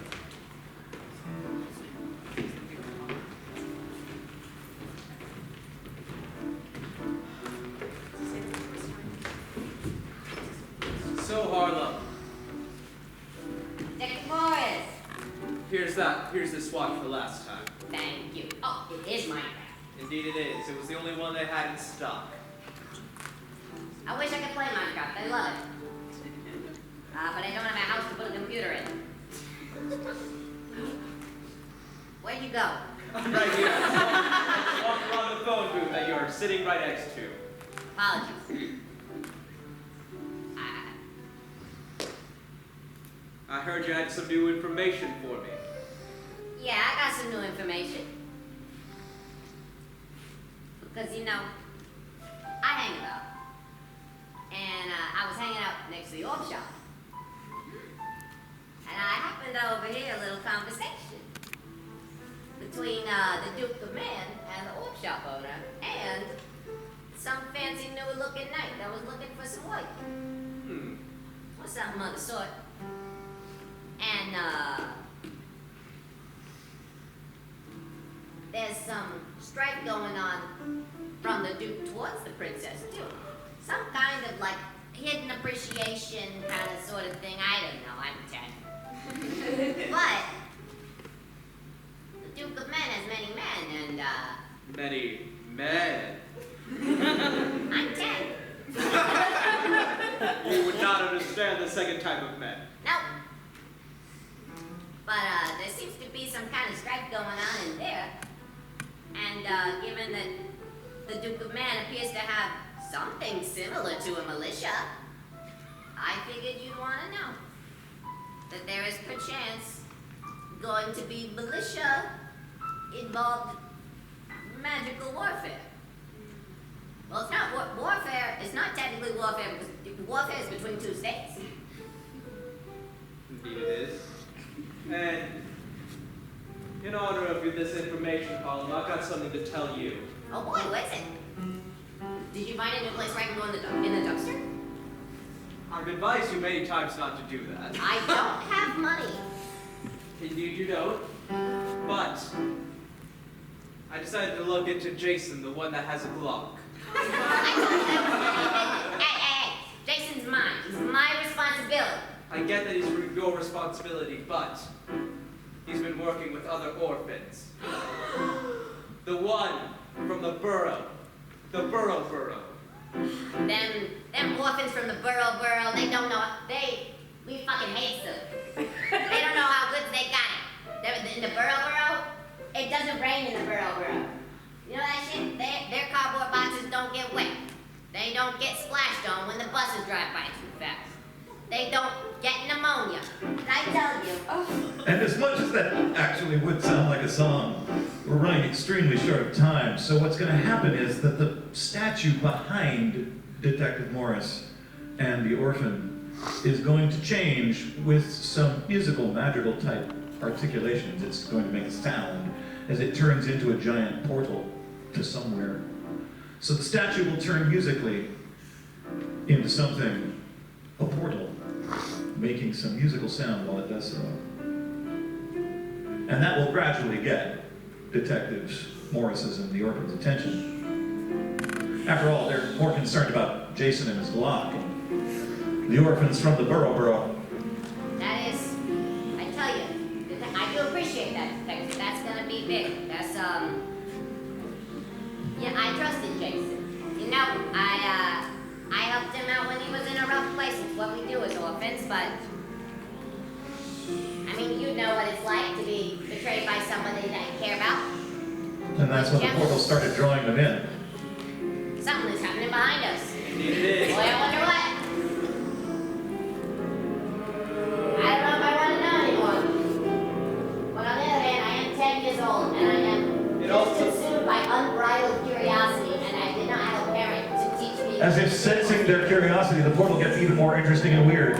So, Harlem, Detective Morris. here's this watch for last time. Thank you. Oh, it is mine. Indeed it is. It was the only one they had in stock. I wish I could play Minecraft. I love it. But I don't have a house to put a computer in. Where'd you go? I'm right here. Walking around the phone booth that you're sitting right next to. Apologies. I heard you had some new information for me. Yeah, I got some new information. Because, you know, I hang about. And I was hanging out next to the orb shop. And I happened to overhear a little conversation between the Duke of Man and the orb shop owner and some fancy new looking knight that was looking for some white. Or something of the sort. And there's some strife going on from the Duke towards the princess, too. Some kind of, like, hidden appreciation kind of sort of thing. I don't know, I'm 10. But the Duke of Men has many men, and, Many men. I'm 10. You would not understand the second type of men. Nope. But there seems to be some kind of strife going on in there. And given that the Duke of Man appears to have something similar to a militia, I figured you'd want to know that there is perchance going to be militia involved magical warfare. Well, it's not warfare. It's not technically warfare because warfare is between two states. Indeed it is. And in honor of this information, Harlem, I've got something to tell you. Oh boy, what is it? Did you find a new place where I can go in the dumpster? I've advised you many times not to do that. I don't have money. Indeed you don't. But I decided to look into Jason, the one that has a Glock. Hey, Jason's mine. He's my responsibility. I get that he's your responsibility, but he's been working with other orphans. The one from the borough. The borough. Them orphans from the borough, they don't know, we fucking hate them. They don't know how good they got it. They're in the borough, it doesn't rain in the borough. You know that shit? Their cardboard boxes don't get wet. They don't get splashed on when the buses drive by too fast. They don't get pneumonia. I tell you. And as much as that actually would sound like a song, we're running extremely short of time. So what's going to happen is that the statue behind Detective Morris and the orphan is going to change with some musical, magical type articulations. It's going to make a sound as it turns into a giant portal to somewhere. So the statue will turn musically into something, a portal, making some musical sound while it does so. And that will gradually get Detectives Morris's and the orphan's attention. After all, they're more concerned about Jason and his Glock and the orphans from the borough. That is, I tell you, I do appreciate that, Detective. That's gonna be big. That's, yeah, I trusted Jason. You know, I helped him out when he was in a rough place. It's what we do as orphans, but I mean, you know what it's like to be betrayed by someone that you don't care about. And that's when the portal started drawing them in. Something is happening behind us. Indeed it is. Boy, I wonder what. I don't know if I want to know anymore. But on the other hand, I am 10 years old, and I am just consumed by unbridled curiosity, and I did not have a parent to teach me. As if sensing their curiosity, the portal gets even more interesting and weird.